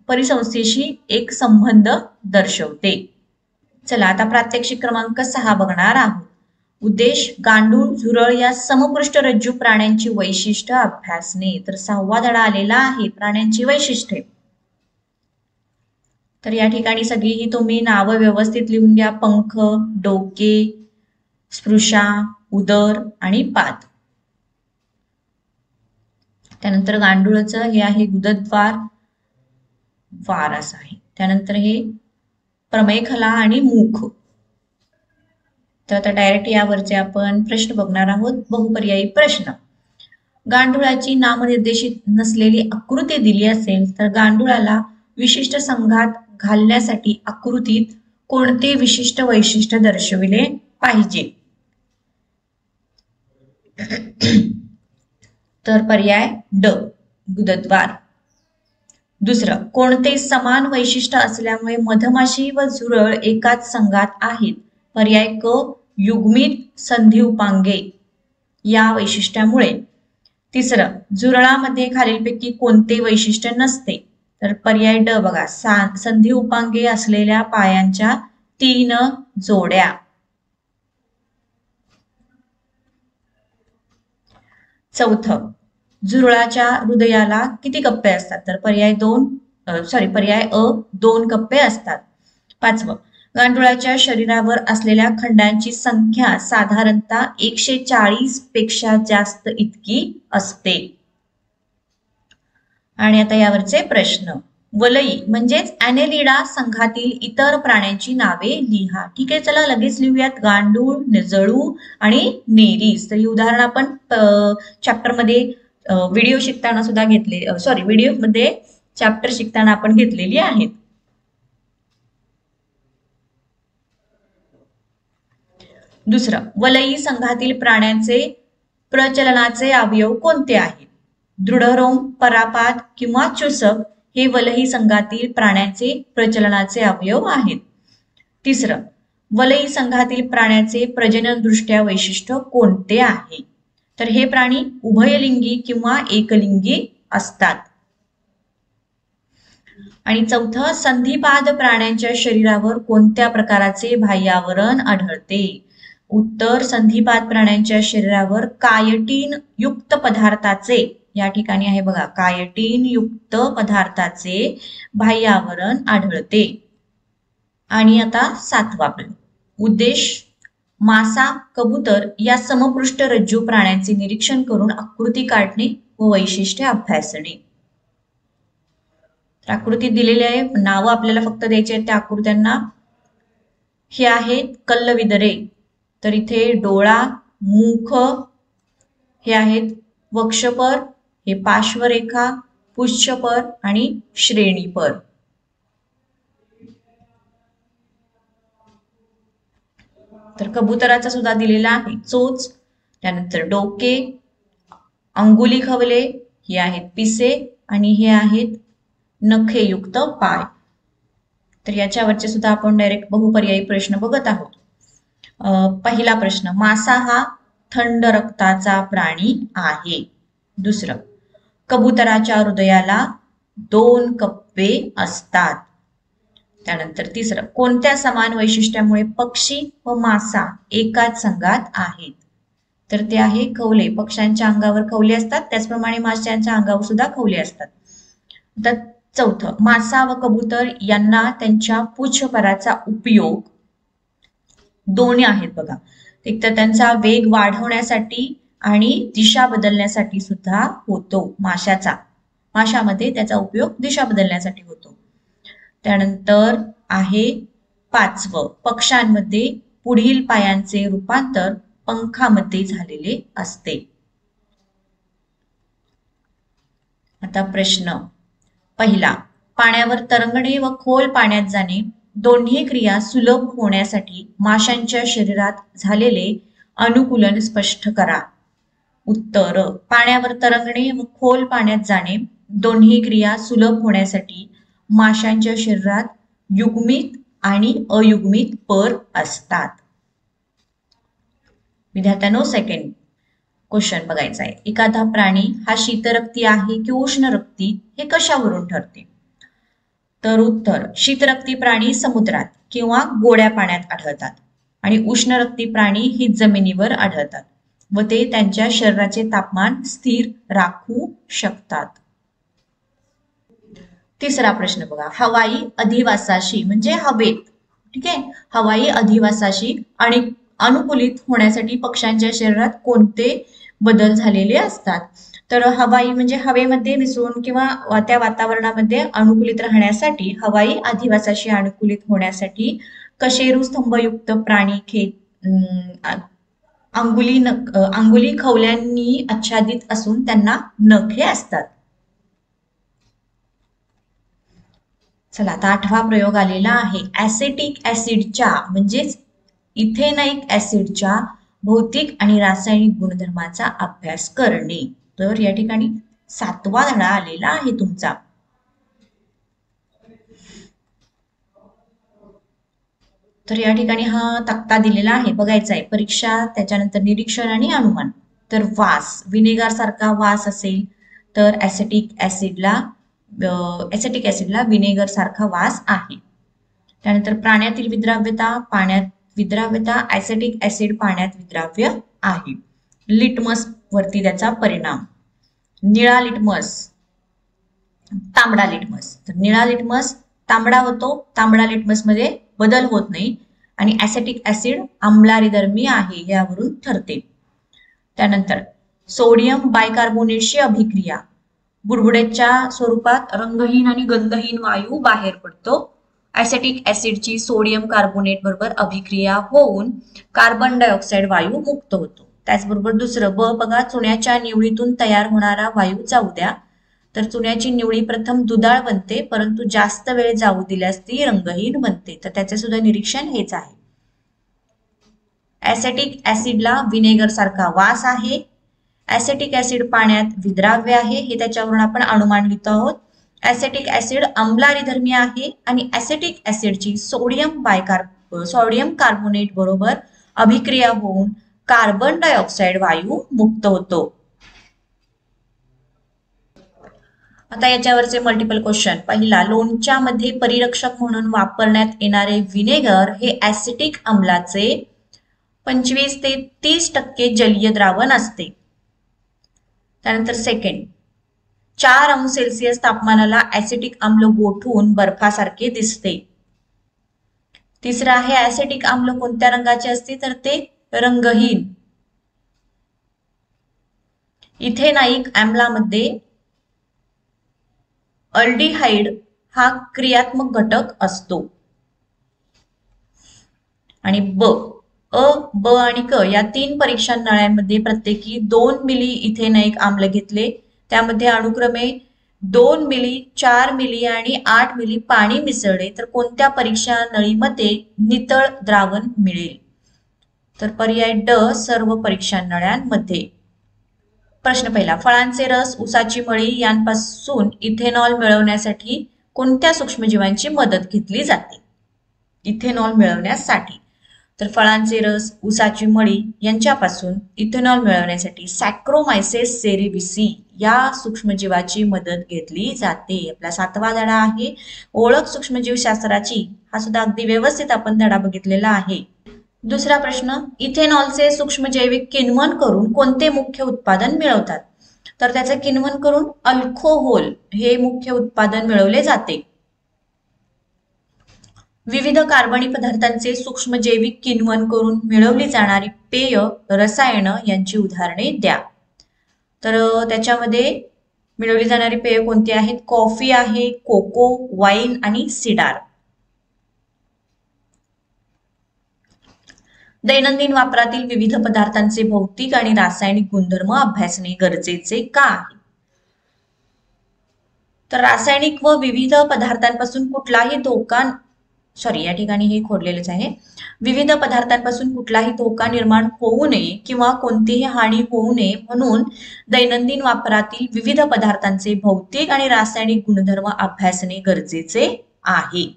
परिसंस्थेशी एक संबंध दर्शवते. चला आता प्रात्यक्षिक क्रमांक 6 बघणार आहोत. उद्देश, गांडूळ, झुरळ या समपृष्ठरज्जू प्राण्यांची वैशिष्ट्य अभ्यासणे. तर 6वा धडा आलेला आहे, प्राण्यांची वैशिष्ट्ये. तर या ठिकाणी सगळी ही तुम्ही नावं व्यवस्थित लिहून घ्या. पंख, डोके, स्पृशा, उदर आणि पाद. त्यानंतर गांडूळाचं हे आहे गुदद्वार, वार असं आहे. त्यानंतर हे प्रमेखला आणि मुख. तर आता डायरेक्ट यावरचे आपण प्रश्न बघणार आहोत. बहुपर्यायी प्रश्न. गांडुळाची नामनिर्देशित नसलेली आकृती दिली असेल तर गांडुळाला विशिष्ट संघात घालण्यासाठी आकृतीत कोणते विशिष्ट वैशिष्ट्य दर्शविले पाहिजे? तर पर्याय ड, गुदद्वार. दुसरं, कोणते समान वैशिष्ट्य असल्यामुळे मधमाशी व झुरळ एकाच संघात आहेत? पर्याय क, युग्मित संधी उपांगे या वैशिष्ट्यामुळे. तिसरं, झुरळामध्ये खालीलपैकी कोणते वैशिष्ट्य नसते? तर पर्याय ड बघा, संधी उपांगे असलेल्या पायांच्या 3 जोड्या. चौथं, झुरळाच्या हृदयाला किती कप्पे असतात? तर पर्याय अ 2 कप्पे असतात. पाचवं, गांडुळाच्या शरीरावर असलेल्या खंडांची संख्या साधारणतः 140 पेक्षा जास्त इतकी असते. आणि आता यावरचे प्रश्न. वलई म्हणजेच ॲनेलिडा संघातील इतर प्राण्यांची नावे लिहा. ठीक आहे, चला लगेच लिहूयात. गांडूळ, जळू आणि नेरीस. तर ही उदाहरण आपण चॅप्टर मध्ये व्हिडिओ शिकताना सुद्धा व्हिडिओ मध्ये चॅप्टर शिकताना आपण घेतलेली आहेत. दुसरं, वलई संघातील प्राण्यांचे प्रचलनाचे अवयव कोणते आहेत? दृढरोम, परापात किंवा चुसक हे वलई संघातील प्राण्यांचे प्रचलनाचे अवयव आहेत. तिसरं, वलई संघातील प्राण्याचे प्रजनन दृष्ट्या वैशिष्ट्य कोणते आहे? तर हे प्राणी उभयलिंगी किंवा एकलिंगी असतात. आणि चौथं, संधिपाद प्राण्यांच्या शरीरावर कोणत्या प्रकारचे बाह्यावरण आढळते? उत्तर, संधिपाद प्राण्यांच्या शरीरावर कायटीन युक्त पदार्थाचे, या ठिकाणी आहे बघा, कायटीन युक्त पदार्थाचे बाह्यावरण आढळते. आणि आता 7वा उद्देश मासा, कबूतर या समपृष्ठ रज्जू प्राण्यांचे निरीक्षण करून आकृती काढणे व वैशिष्ट्ये अभ्यासणे. आकृती दिलेली आहे, नावं आपल्याला फक्त द्यायची आहेत त्या आकृत्यांना. हे आहेत कल्लविदरे, तर इथे डोळा, मुख, हे आहेत वक्षपर, हे पार्श्वरेखा, पुच्छपर आणि श्रेणीपर. तर कबुतराचा सुद्धा दिलेला आहे चोच, त्यानंतर डोके, अंगुली खवले, हे आहेत पिसे आणि हे आहेत नखेयुक्त पाय. तर याच्यावरचे सुद्धा आपण डायरेक्ट बहुपर्यायी प्रश्न बघत आहोत. पहिला प्रश्न, मासा हा थंड रक्ताचा प्राणी आहे. दुसरं, कबुतराच्या हृदयाला 2 कप्पे असतात. त्यानंतर तिसरं, कोणत्या समान वैशिष्ट्यामुळे पक्षी व मासा एकाच संघात आहेत? तर ते आहे खवले. पक्ष्यांच्या अंगावर खवले असतात, त्याचप्रमाणे माशांच्या अंगावर सुद्धा खवले असतात. तर चौथं, मासा व कबूतर यांना त्यांच्या पुच्छपराचा उपयोग दोन्ही आहेत बघा. एक तर त्यांचा वेग वाढवण्यासाठी आणि दिशा बदलण्यासाठी सुद्धा होतो. माशामध्ये त्याचा उपयोग दिशा बदलण्यासाठी होतो. त्यानंतर आहे 5वं, पक्ष्यांमध्ये पुढील पायांचे रूपांतर पंखामध्ये झालेले असते. आता प्रश्न पहिला, पाण्यावर तरंगणे व खोल पाण्यात जाणे दोन्ही क्रिया सुलभ होण्यासाठी माशांच्या शरीरात झालेले अनुकूलन स्पष्ट करा. उत्तर, पाण्यावर तरंगणे व खोल पाण्यात जाणे दोन्ही क्रिया सुलभ होण्यासाठी माशांच्या शरीरात युग्मित आणि अयुग्मित पर असतात. विद्यार्थ्यांनो, सेकंड क्वेश्चन बघायचा आहे. एखादा प्राणी हा शीतरक्ती आहे की उष्णरक्ती हे कशावरून ठरते? तर उत्तर, शीतरक्ती प्राणी समुद्रात किंवा गोड्या पाण्यात आढळतात आणि उष्णरक्ती प्राणी ही जमिनीवर आढळतात व ते त्यांच्या शरीराचे तापमान स्थिर राखू शकतात. तिसरा प्रश्न बघा, हवाई अधिवासाशी म्हणजे हवेत, ठीक आहे, हवाई अधिवासाशी आणि अनुकूलित होण्यासाठी पक्ष्यांच्या शरीरात कोणते बदल झालेले असतात? तर हवाई म्हणजे हवेमध्ये मिसळून किंवा त्या वातावरणामध्ये अनुकूलित राहण्यासाठी, हवाई अधिवासाशी अनुकूलित होण्यासाठी कशेरू स्तंभयुक्त प्राणी अंगुली खवल्यांनी आच्छादित असून त्यांना नखे असतात. चला, आता 8वा प्रयोग आलेला आहे. ऍसेटिक ऍसिडच्या म्हणजेच इथेनाइक ऍसिडच्या भौतिक आणि रासायनिक गुणधर्माचा अभ्यास करणे. तर या ठिकाणी 7वा धडा आलेला आहे तुमचा. तर या ठिकाणी हा तक्ता दिलेला आहे, बघायचा आहे. परीक्षा, त्याच्यानंतर निरीक्षण आणि अनुमान. तर वास, विनेगर सारखा वास असेल तर ऍसेटिक ऍसिडला विनेगर सारखा वास आहे. त्यानंतर प्राण्यातील विद्राव्यता, पाण्यात विद्राव्यता, ऍसेटिक ऍसिड पाण्यात विद्राव्य आहे. लिटमस वरती त्याचा परिणाम, निळा लिटमस, तांबडा लिटमस. तर निळा लिटमस तांबडा होतो, तांबडा लिटमस मध्ये बदल होत नाही आणि ऍसेटिक ऍसिड आम्लारीधर्मी आहे यावरून ठरते. त्यानंतर सोडियम बायकार्बोनेटची अभिक्रिया, बुडबुड्याच्या स्वरूपात रंगहीन आणि गंधहीन वायू बाहेर पडतो. ऍसेटिक ऍसिडची सोडियम कार्बोनेट बरोबर अभिक्रिया होऊन कार्बन डायऑक्साइड वायू मुक्त होतो. त्याचबरोबर दुसरं ब बघा, चुन्याच्या निवळीतून तयार होणारा वायू जाऊ द्या. तर चुन्याची निवळी प्रथम दुधाळ बनते, परंतु जास्त वेळ जाऊ दिल्यास ती रंगहीन बनते. तर त्याचे सुद्धा निरीक्षण हेच आहे. ऍसेटिक ऍसिडला विनेगर सारखा वास आहे. ऍसेटिक ऍसिड पाण्यात विद्राव्य आहे, हे त्याच्यावरून आपण अनुमान लिहितो आहोत. ऍसेटिक ऍसिड आम्लारीधर्मी आहे आणि ऍसेटिक ऍसिडची सोडियम कार्बोनेट बरोबर अभिक्रिया होऊन कार्बन डायऑक्साइड वायू मुक्त होतो. आता याच्यावरचे मल्टिपल क्वेश्चन. पहिला, लोणच्यामध्ये परिरक्षक म्हणून वापरण्यात येणारे विनेगर हे ऍसिटिक आम्लाचे 25 ते 30% जलीय द्रावण असते. त्यानंतर सेकंड, 4 अंश सेल्सिअस तापमानाला ऍसिटिक आम्ल गोठून बर्फासारखे दिसते. तिसरं आहे ऍसिडिक आम्ल कोणत्या रंगाचे असते तर ते रंगहीन. इथेनाइक आम्लामध्ये अल्डिहाइड हा क्रियात्मक घटक असतो. आणि ब आणि क या 3 परीक्षा नळ्यांमध्ये प्रत्येकी 2 मिली इथेनाइक आम्ल घेतले. त्यामध्ये अनुक्रमे 2 मिली, 4 मिली आणि 8 मिली पाणी मिसळले तर कोणत्या परीक्षा नळीमध्ये नितळ द्रावण मिळेल तर पर्याय ड सर्व परीक्षा नळ्यांमध्ये. प्रश्न पहिला, फळांचे रस, ऊसाची मळी यांपासून इथेनॉल मिळवण्यासाठी कोणत्या सूक्ष्मजीवांची मदत घेतली जाते इथेनॉल मिळवण्यासाठी तर फळांचे रस, ऊसाची मळी यांच्यापासून इथेनॉल मिळवण्यासाठी सॅक्रोमायसेस सेरेविसी या सूक्ष्मजीवाची मदत घेतली जाते. आपला 7वा धडा आहे ओळख सूक्ष्मजीवशास्त्राची. हा सुद्धा अगदी व्यवस्थित आपण धडा बघितलेला आहे. दुसरा प्रश्न, इथेनॉलचे सूक्ष्मजैविक किण्वन करून कोणते मुख्य उत्पादन मिळवतात तर त्याचे किण्वन करून अल्कोहोल हे मुख्य उत्पादन मिळवले जाते. विविध कार्बनी पदार्थांचे सूक्ष्मजैविक किण्वन करून मिळवली जाणारी पेय, रसायन यांची उदाहरणे द्या. तर त्याच्यामध्ये मिळवली जाणारी पेय कोणती आहेत? कॉफी आहे, कोको, वाईन आणि सिडार. दैनंदिन वापरातील विविध पदार्थांचे भौतिक आणि रासायनिक गुणधर्म अभ्यासणे गरजेचे का आहे तर रासायनिक व विविध पदार्थांपासून कुठलाही धोका या ठिकाणी हे खोडलेलेच आहे. विविध पदार्थांपासून कुठलाही धोका निर्माण होऊ नये किंवा कोणतीही हानी होऊ नये म्हणून दैनंदिन वापरातील विविध पदार्थांचे भौतिक आणि रासायनिक गुणधर्म अभ्यासणे गरजेचे आहे.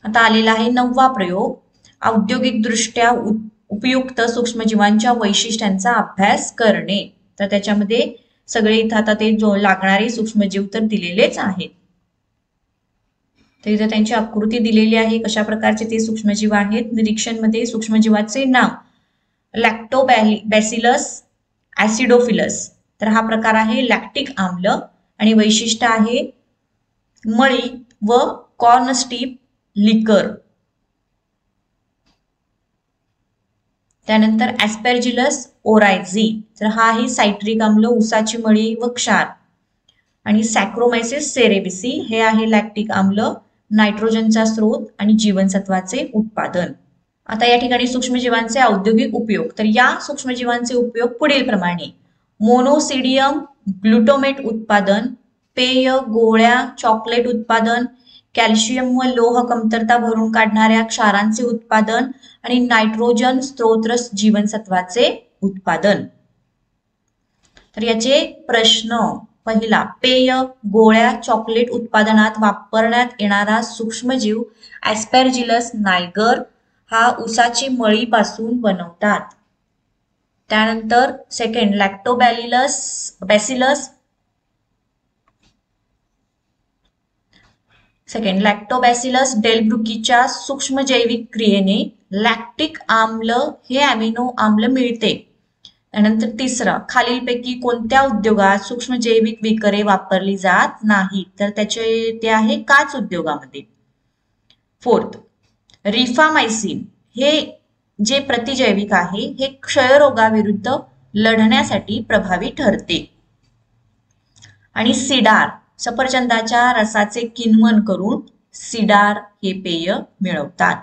आता आलेला आहे 9वा प्रयोग, औद्योगिक दृष्ट्या उपयुक्त सूक्ष्मजीवांच्या वैशिष्ट्यांचा अभ्यास करणे. तर त्याच्यामध्ये सगळे इथं आता ते जो लागणारे सूक्ष्मजीव तर दिलेलेच आहेत. तर इथं त्यांची आकृती दिलेली आहे कशा प्रकारचे ते सूक्ष्मजीव आहेत. निरीक्षण मध्ये सूक्ष्मजीवाचे नाव लॅक्टोबॅसिलस ऍसिडोफिलस. तर हा प्रकार आहे लॅक्टिक आम्ल आणि वैशिष्ट्य आहे मळी व कॉर्नस्टीप लिकर. त्यानंतर ऍस्पेर्जिलस ओरायझी. तर हा आहे सायट्रिक आम्ल, ऊसाची मळी व क्षार. आणि सॅक्रोमायसिस सेरेविसी हे आहे लॅक्टिक आम्ल, नायट्रोजनचा स्रोत आणि जीवनसत्वाचे उत्पादन. आता या ठिकाणी सूक्ष्मजीवांचे औद्योगिक उपयोग. तर या सूक्ष्मजीवांचे उपयोग पुढील प्रमाणे: मोनोसिडियम ग्लुटोमेट उत्पादन, पेय, गोळ्या, चॉकलेट उत्पादन, कॅल्शियम व लोह कमतरता भरून काढणाऱ्या क्षारांचे उत्पादन आणि नायट्रोजन स्त्रोत जीवनसत्वाचे उत्पादन. तर याचे प्रश्न पहिला, पेय, गोळ्या, चॉकलेट उत्पादनात वापरण्यात येणारा सूक्ष्मजीव ऍस्पेर्जिलस नायगर हा ऊसाची मळी पासून बनवतात. त्यानंतर सेकंड, लॅक्टोबॅसिलस डेल्ब्रुकीच्या सूक्ष्मजैविक क्रियेने लॅक्टिक आम्ल हे अमिनो आम्ल मिळते. त्यानंतर तिसरा, खालीलपैकी कोणत्या उद्योगात सूक्ष्मजैविक विकरे वापरली जात नाही तर ते आहे काच उद्योगामध्ये. फोर्थ, रिफामायसिन हे जे प्रतिजैविक आहे हे क्षयरोगाविरुद्ध लढण्यासाठी प्रभावी ठरते. आणि सिडार, सफरचंदाच्या रसाचे किण्वन करून सिडार हे पेय मिळवतात.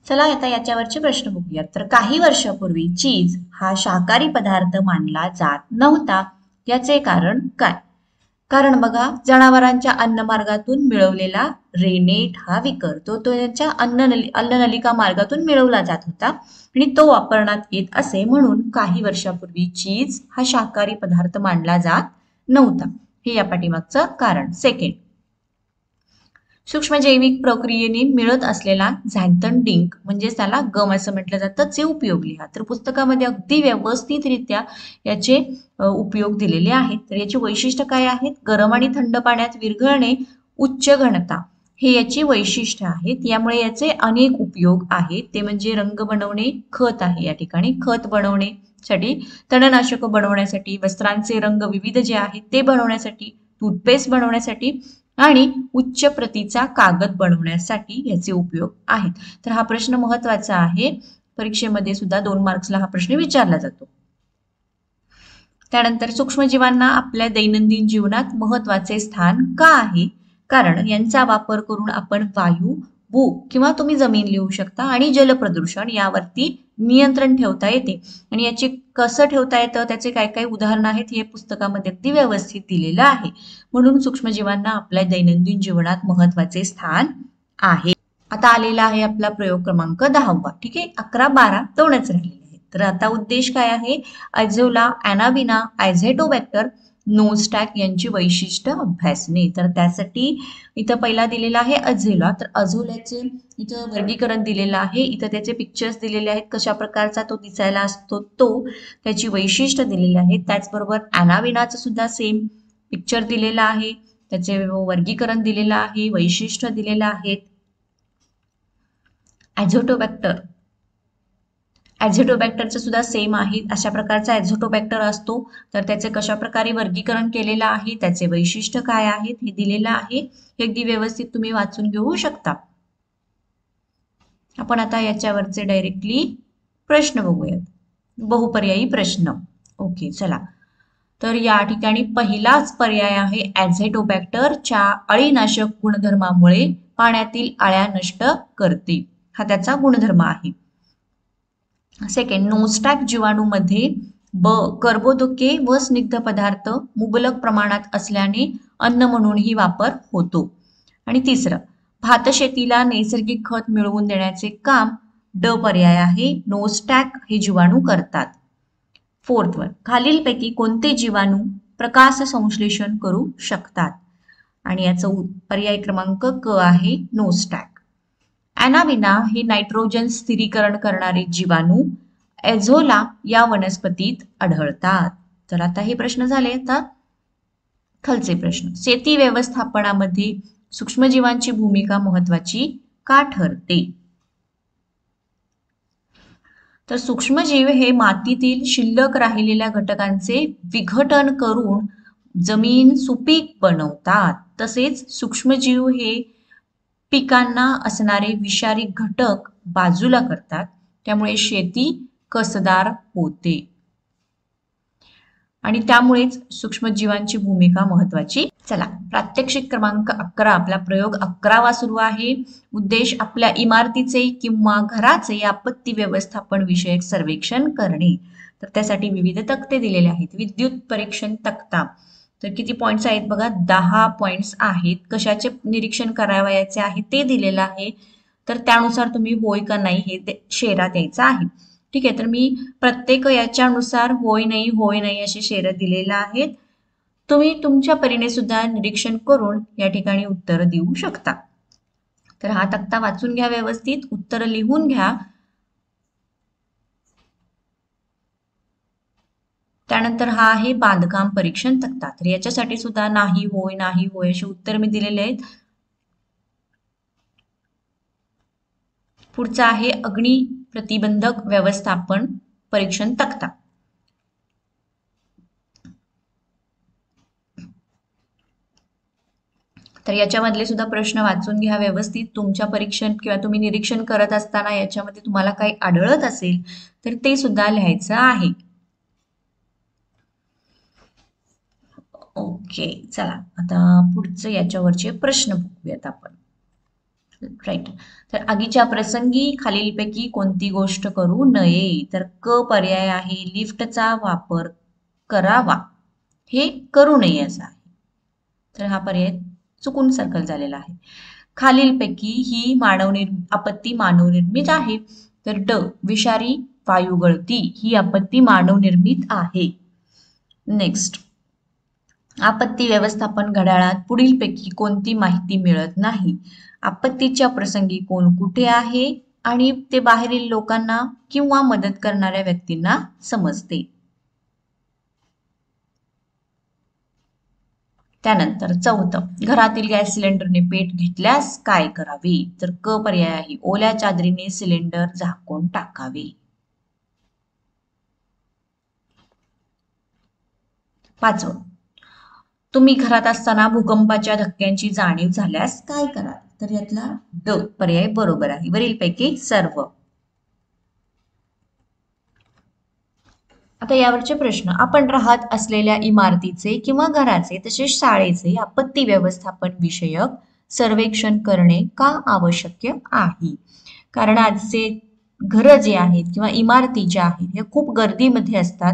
चला आता याच्यावरचे प्रश्न बघूयात. तर काही वर्षापूर्वी चीज हा शाकाहारी पदार्थ मानला जात नव्हता. याचे कारण काय? कारण बघा, जनावरांच्या अन्नमार्गातून मिळवलेला रेनेट हा विकर तो त्यांच्या अन्ननलिका मार्गातून मिळवला जात होता आणि तो वापरण्यात येत असे म्हणून काही वर्षापूर्वी चीज हा शाकाहारी पदार्थ मानला जात नव्हता. हे या पाठीमागचं कारण. सेकंड, सूक्ष्मजैविक प्रक्रियेने मिळत असलेला झॅन्थन डिंक म्हणजेच त्याला गम असं म्हटलं जातं चे उपयोग लिहा. तर पुस्तकामध्ये अगदी व्यवस्थितरित्या याचे उपयोग दिलेले आहेत. तर याची वैशिष्ट्य काय आहेत? गरम आणि थंड पाण्यात विरघळणे, उच्च घनता हे याची वैशिष्ट्य आहेत. यामुळे याचे अनेक उपयोग आहेत. ते म्हणजे रंग बनवणे, खत आहे या ठिकाणी, खत बनवण्यासाठी, तणनाशक बनवण्यासाठी, वस्त्रांचे रंग विविध जे आहेत ते बनवण्यासाठी, टूथपेस्ट बनवण्यासाठी आणि उच्च प्रतीचा कागद बनवण्यासाठी याचे उपयोग आहेत. तर हा प्रश्न महत्वाचा आहे, परीक्षेमध्ये सुद्धा 2 मार्क्सला हा प्रश्न विचारला जातो. त्यानंतर सूक्ष्मजीवांना आपल्या दैनंदिन जीवनात महत्वाचे स्थान का आहे? कारण यांचा वापर करून आपण वायू, भू किंवा तुम्ही जमीन लिहू शकता आणि जलप्रदूषण यावरती नियंत्रण ठेवता येते. आणि याचे कसं ठेवता येतं, त्याचे काय काय उदाहरणं आहेत हे पुस्तकामध्ये अगदी व्यवस्थित दिलेलं आहे. म्हणून सूक्ष्मजीवांना आपल्या दैनंदिन जीवनात महत्वाचे स्थान आहे. आता आलेला आहे आपला प्रयोग क्रमांक 10. ठीक आहे, 11, 12 दोनच राहिलेले आहेत. तर आता उद्देश काय आहे? अझोला, ॲनाबिना, ॲझेटोबॅक्टर, नोस्टॅक यांची वैशिष्ट्य अभ्यासणे. तर त्यासाठी इथं पहिला दिलेला आहे अझोला. तर अझोल्याचे इथं वर्गीकरण दिलेलं आहे. इथं त्याचे पिक्चर्स दिलेले आहेत, कशा प्रकारचा तो दिसायला असतो तो, त्याची वैशिष्ट्य दिलेली आहेत. त्याचबरोबर ॲनाबिनाचं सुद्धा सेम पिक्चर दिलेला आहे, त्याचे वर्गीकरण दिलेलं आहे, वैशिष्ट्य दिलेलं आहेत. ॲझोटोबॅक्टरचं सुद्धा सेम आहे, अशा प्रकारचा ॲझोटोबॅक्टर असतो. तर त्याचे कशा प्रकारे वर्गीकरण केलेलं आहे, त्याचे वैशिष्ट्य काय आहेत हे दिलेलं आहे. हे अगदी व्यवस्थित तुम्ही वाचून घेऊ शकता. आपण आता याच्यावरचे डायरेक्टली प्रश्न बघूयात, बहुपर्यायी प्रश्न. ओके, चला. तर या ठिकाणी पहिलाच पर्याय आहे ॲझेटोबॅक्टरच्या अळीनाशक गुणधर्मामुळे पाण्यातील अळ्या नष्ट करते, हा त्याचा गुणधर्म आहे. सेकंड, नोस्टॅक जीवाणूमध्ये कर्बोदके व स्निग्ध पदार्थ मुबलक प्रमाणात असल्याने अन्न म्हणूनही वापर होतो. आणि तिसरं, भातशेतीला नैसर्गिक खत मिळवून देण्याचे काम ड पर्याय आहे, नोस्टॅक हे जीवाणू करतात. फोर्थ वन, खालीलपैकी कोणते जीवाणू प्रकाश संश्लेषण करू शकतात? आणि याचं पर्याय क्रमांक क आहे, नोस्टॅक. ॲनाबिना हे नायट्रोजन स्थिरीकरण करणारे जीवाणू एझोला या वनस्पतीत आढळतात. तर आता हे प्रश्न झाले. आता खालचे प्रश्न, शेती व्यवस्थापनामध्ये सूक्ष्मजीवांची भूमिका महत्वाची का ठरते? तर सूक्ष्मजीव हे मातीतील शिल्लक राहिलेल्या घटकांचे विघटन करून जमीन सुपीक बनवतात. तसेच सूक्ष्मजीव हे पिकांना असणारे विषारी घटक बाजूला करतात, त्यामुळे शेती कसदार होते आणि त्यामुळेच सूक्ष्मजीवांची भूमिका महत्वाची. चला, प्रात्यक्षिक क्रमांक 11, आपला प्रयोग 11वा सुरू आहे. उद्देश आपल्या इमारतीचे किंवा घराचे आपत्ती व्यवस्थापन विषयक सर्वेक्षण करणे. तर त्यासाठी विविध तक्ते दिलेले आहेत. विद्युत परीक्षण तक्ता, तर किती पॉइंट्स आहेत बघा, 10 पॉइंट्स आहेत. कशाचे निरीक्षण करावयाचे आहे ते दिलेलं आहे, तर त्यानुसार तुम्ही होय का नाही हे शेरा द्यायचा आहे. ठीक आहे, तर मी प्रत्येक याच्यानुसार होय नाही असे शेर दिलेले आहेत. तुम्ही तुमच्या परीने सुद्धा निरीक्षण करून या ठिकाणी उत्तर देऊ शकता. तर हा तक्ता वाचून घ्या, व्यवस्थित उत्तर लिहून घ्या. त्यानंतर हा आहे बांधकाम परीक्षण तक्ता. तर याच्यासाठी सुद्धा नाही होय असे उत्तर मी दिलेले आहेत. पुढचा आहे अग्नी प्रतिबंधक व्यवस्थापन परीक्षण तक्ता. तर याच्यामधले सुद्धा प्रश्न वाचून घ्या व्यवस्थित. तुमच्या परीक्षण किंवा तुम्ही निरीक्षण करत असताना याच्यामध्ये तुम्हाला काही आढळत असेल तर ते सुद्धा लिहायचं आहे. ओके, चला आता पुढचे याच्यावरचे प्रश्न बघूयात आपण. राईट, तर आगीच्या प्रसंगी खालीलपैकी कोणती गोष्ट करू नये? तर क पर्याय आहे, लिफ्टचा वापर करावा, हे करू नये असा आहे. तर हा पर्याय चुकून सर्कल झालेला आहे. खालीलपैकी ही आपत्ती मानवनिर्मित आहे. तर ड, विषारी वायू गळती ही आपत्ती मानवनिर्मित आहे. नेक्स्ट, आपत्ती व्यवस्थापन घड्याळात पुढीलपैकी कोणती माहिती मिळत नाही? आपत्तीच्या प्रसंगी कोण कुठे आहे आणि ते बाहेरील लोकांना किंवा मदत करणाऱ्या व्यक्तींना समजते. त्यानंतर चौथं, घरातील गॅस सिलेंडरने पेट घेतल्यास काय करावे? तर क पर्याय आहे, ओल्या चादरीने सिलेंडर झाकून टाकावे. पाचवं, तुम्ही घरात असताना भूकंपाच्या धक्क्यांची जाणीव झाल्यास काय कराल? तर यातला ड पर्याय बरोबर आहे, वरीलपैकी सर्व. आता यावरचे प्रश्न. आपण राहत असलेल्या इमारतीचे किंवा घराचे तसेच शाळेचे आपत्ती व्यवस्थापन विषयक सर्वेक्षण करणे का आवश्यक आहे? कारण आजचे घरं जे आहेत किंवा इमारती ज्या आहेत हे खूप गर्दीमध्ये असतात.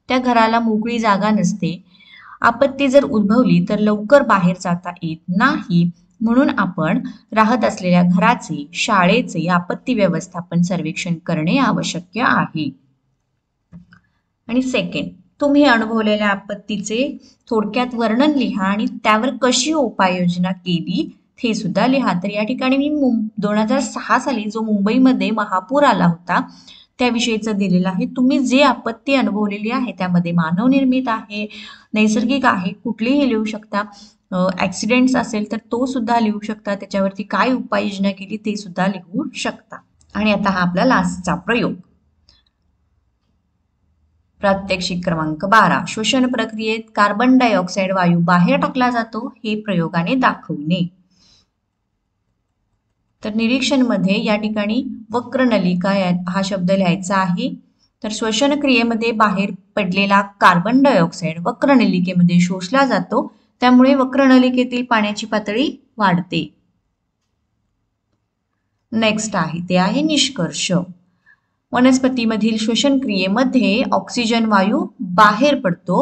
त्या घराला मोकळी जागा नसते. आपत्ती जर उद्भवली तर लवकर बाहेर जाता येत नाही. म्हणून आपण राहत असलेल्या घराचे, शाळेचे आपत्ती व्यवस्थापन सर्वेक्षण करणे आवश्यक आहे. आणि सेकंड, तुम्ही अनुभवलेल्या आपत्तीचे थोडक्यात वर्णन लिहा आणि त्यावर कशी उपाययोजना केली ते सुद्धा लिहा. तर या ठिकाणी मी 2006 साली जो मुंबईमध्ये महापूर आला होता त्याविषयीचं दिलेलं आहे. तुम्ही जे आपत्ती अनुभवलेली आहे त्यामध्ये मानवनिर्मित आहे, नैसर्गिक आहे, कुठलीही लिहू शकता. ऍक्सिडेंट्स असेल तर तो सुद्धा लिहू शकता. त्याच्यावरती काय उपाययोजना केली ते सुद्धा लिहू शकता. आणि आता हा आपला लास्टचा प्रयोग. प्रात्यक्षिक क्रमांक 12. श्वसन प्रक्रियेत कार्बन डायऑक्साईड वायू बाहेर टाकला जातो हे प्रयोगाने दाखवणे. तर निरीक्षण मध्ये या ठिकाणी वक्रनलिका हा शब्द लिहायचा आहे. तर श्वसन क्रियेमध्ये बाहेर पडलेला कार्बन डायऑक्साईड वक्रनलिकेमध्ये शोषला जातो, त्यामुळे वक्रनलिकेतील पाण्याची पातळी वाढते. नेक्स्ट आहे ते आहे निष्कर्ष. वनस्पतीमधील श्वसन क्रियेमध्ये ऑक्सिजन वायू बाहेर पडतो.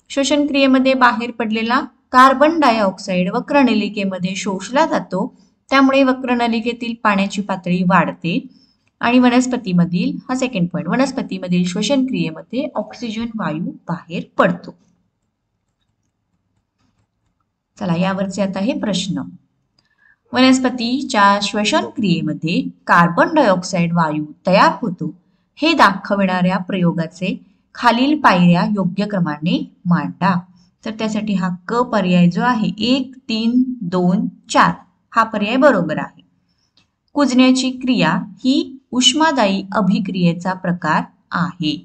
श्वसन क्रियेमध्ये बाहेर पडलेला कार्बन डायऑक्साईड वक्रनलिकेमध्ये शोषला जातो, त्यामुळे वक्रनलिकेतील पाण्याची पातळी वाढते. आणि वनस्पतीमधील हा सेकंड पॉइंट, वनस्पतीमधील श्वसन क्रियेमध्ये ऑक्सिजन वायू बाहेर पडतो. चला यावरचे आता हे प्रश्न. वनस्पतीच्या श्वसन क्रियेमध्ये कार्बन डायऑक्साईड वायू तयार होतो हे दाखविणाऱ्या प्रयोगाचे खालील पायऱ्या योग्य क्रमाने मांडा. तर त्यासाठी हा क पर्याय जो आहे 1, 3, 2, 4 हा पर्याय बरोबर आहे. कुजण्याची क्रिया ही उष्मादायी अभिक्रियेचा प्रकार आहे.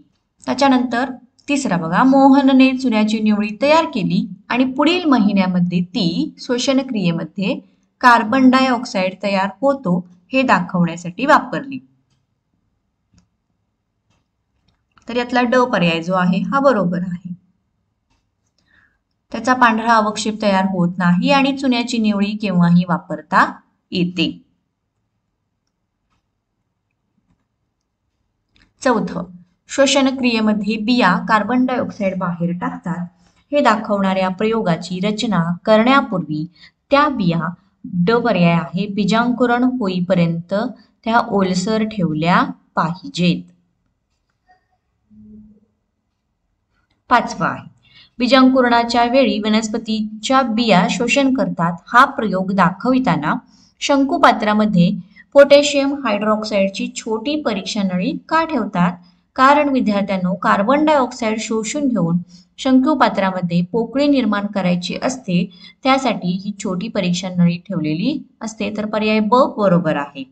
त्याच्यानंतर तिसरा बघा, मोहनने चुन्याची निवळी तयार केली आणि पुढील महिन्यामध्ये ती श्वसन क्रियेमध्ये कार्बन डायऑक्साईड तयार होतो हे दाखवण्यासाठी वापरली. तर यातला ड पर्याय जो आहे हा बरोबर आहे. त्याचा पांढरा अवक्षेप तयार होत नाही आणि चुन्याची निवळी केव्हाही वापरता येते. चौथं, श्वसन क्रियेमध्ये बिया कार्बन डायऑक्साईड बाहेर टाकतात हे दाखवणाऱ्या प्रयोगाची रचना करण्यापूर्वी त्या बिया, ड पर्याय आहे, बीजांकुरण होईपर्यंत त्या ओलसर ठेवल्या पाहिजेत. पाचवा आहे, बीजांकुरणाच्या वेळी वनस्पतीच्या बिया शोषण करतात हा प्रयोग दाखविताना शंकुपात्रामध्ये पोटॅशियम हायड्रॉक्साईडची छोटी परीक्षा नळी का ठेवतात? कारण विद्यार्थ्यांनो, कार्बन डायऑक्साईड शोषून घेऊन शंकुपात्रामध्ये पोकळी निर्माण करायची असते, त्यासाठी ही छोटी परीक्षा नळी ठेवलेली असते. तर पर्याय ब बरोबर आहे.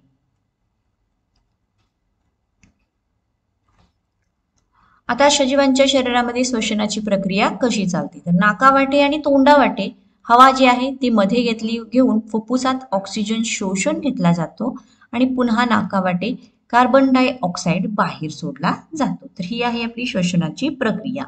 आता सजीवांच्या शरीरामध्ये श्वसनाची प्रक्रिया कशी चालते? तर नाकावाटे आणि तोंडावाटे हवा जी आहे ती मध्ये घेऊन फुफ्फुसात ऑक्सिजन शोषून घेतला जातो आणि पुन्हा नाकावाटे कार्बन डायऑक्साईड बाहेर सोडला जातो. तर ही आहे आपली श्वसनाची प्रक्रिया.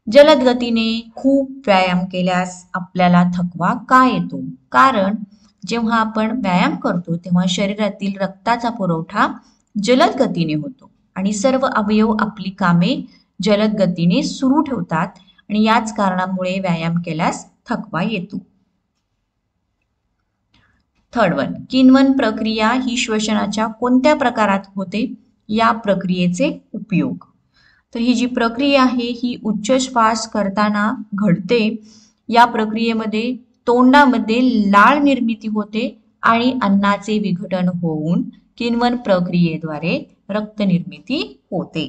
जलद गतीने खूप व्यायाम केल्यास आपल्याला थकवा का येतो? कारण जेव्हा आपण व्यायाम करतो तेव्हा शरीरातील रक्ताचा पुरवठा जलद गतीने होतो आणि सर्व अवयव आपली कामे जलद गतीने सुरू ठेवतात आणि याच कारणामुळे व्यायाम केल्यास थकवा येतो. थर्ड वन, किण्वन प्रक्रिया ही श्वसनाच्या कोणत्या प्रकारात होते? या प्रक्रियेचे उपयोग. तर ही जी प्रक्रिया आहे ही उच्च श्वास करताना घडते. या प्रक्रियेमध्ये तोंडामध्ये लाळ निर्मिती होते आणि अन्नाचे विघटन होऊन किण्वन प्रक्रियेद्वारे रक्त निर्मिती होते.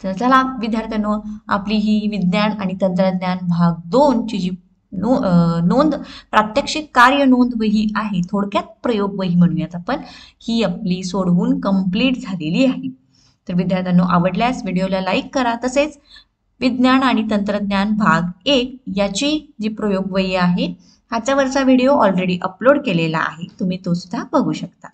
तर चला विद्यार्थ्यांनो, आपली ही विज्ञान आणि तंत्रज्ञान भाग 2 ची जी नोंद प्रात्यक्षिक कार्य नोंद वही आहे, थोडक्यात प्रयोग वही म्हणूयात आपण, ही आपली सोडवून कंप्लीट झालेली आहे. तर विद्यार्थ्यांनो, आवडल्यास व्हिडिओला लाईक करा, तसेच विज्ञान आणि तंत्रज्ञान भाग 1 याची जी प्रयोगवही आहे ह्याच्यावरचा व्हिडिओ ऑलरेडी अपलोड केलेला आहे, तुम्ही तो सुद्धा बघू शकता.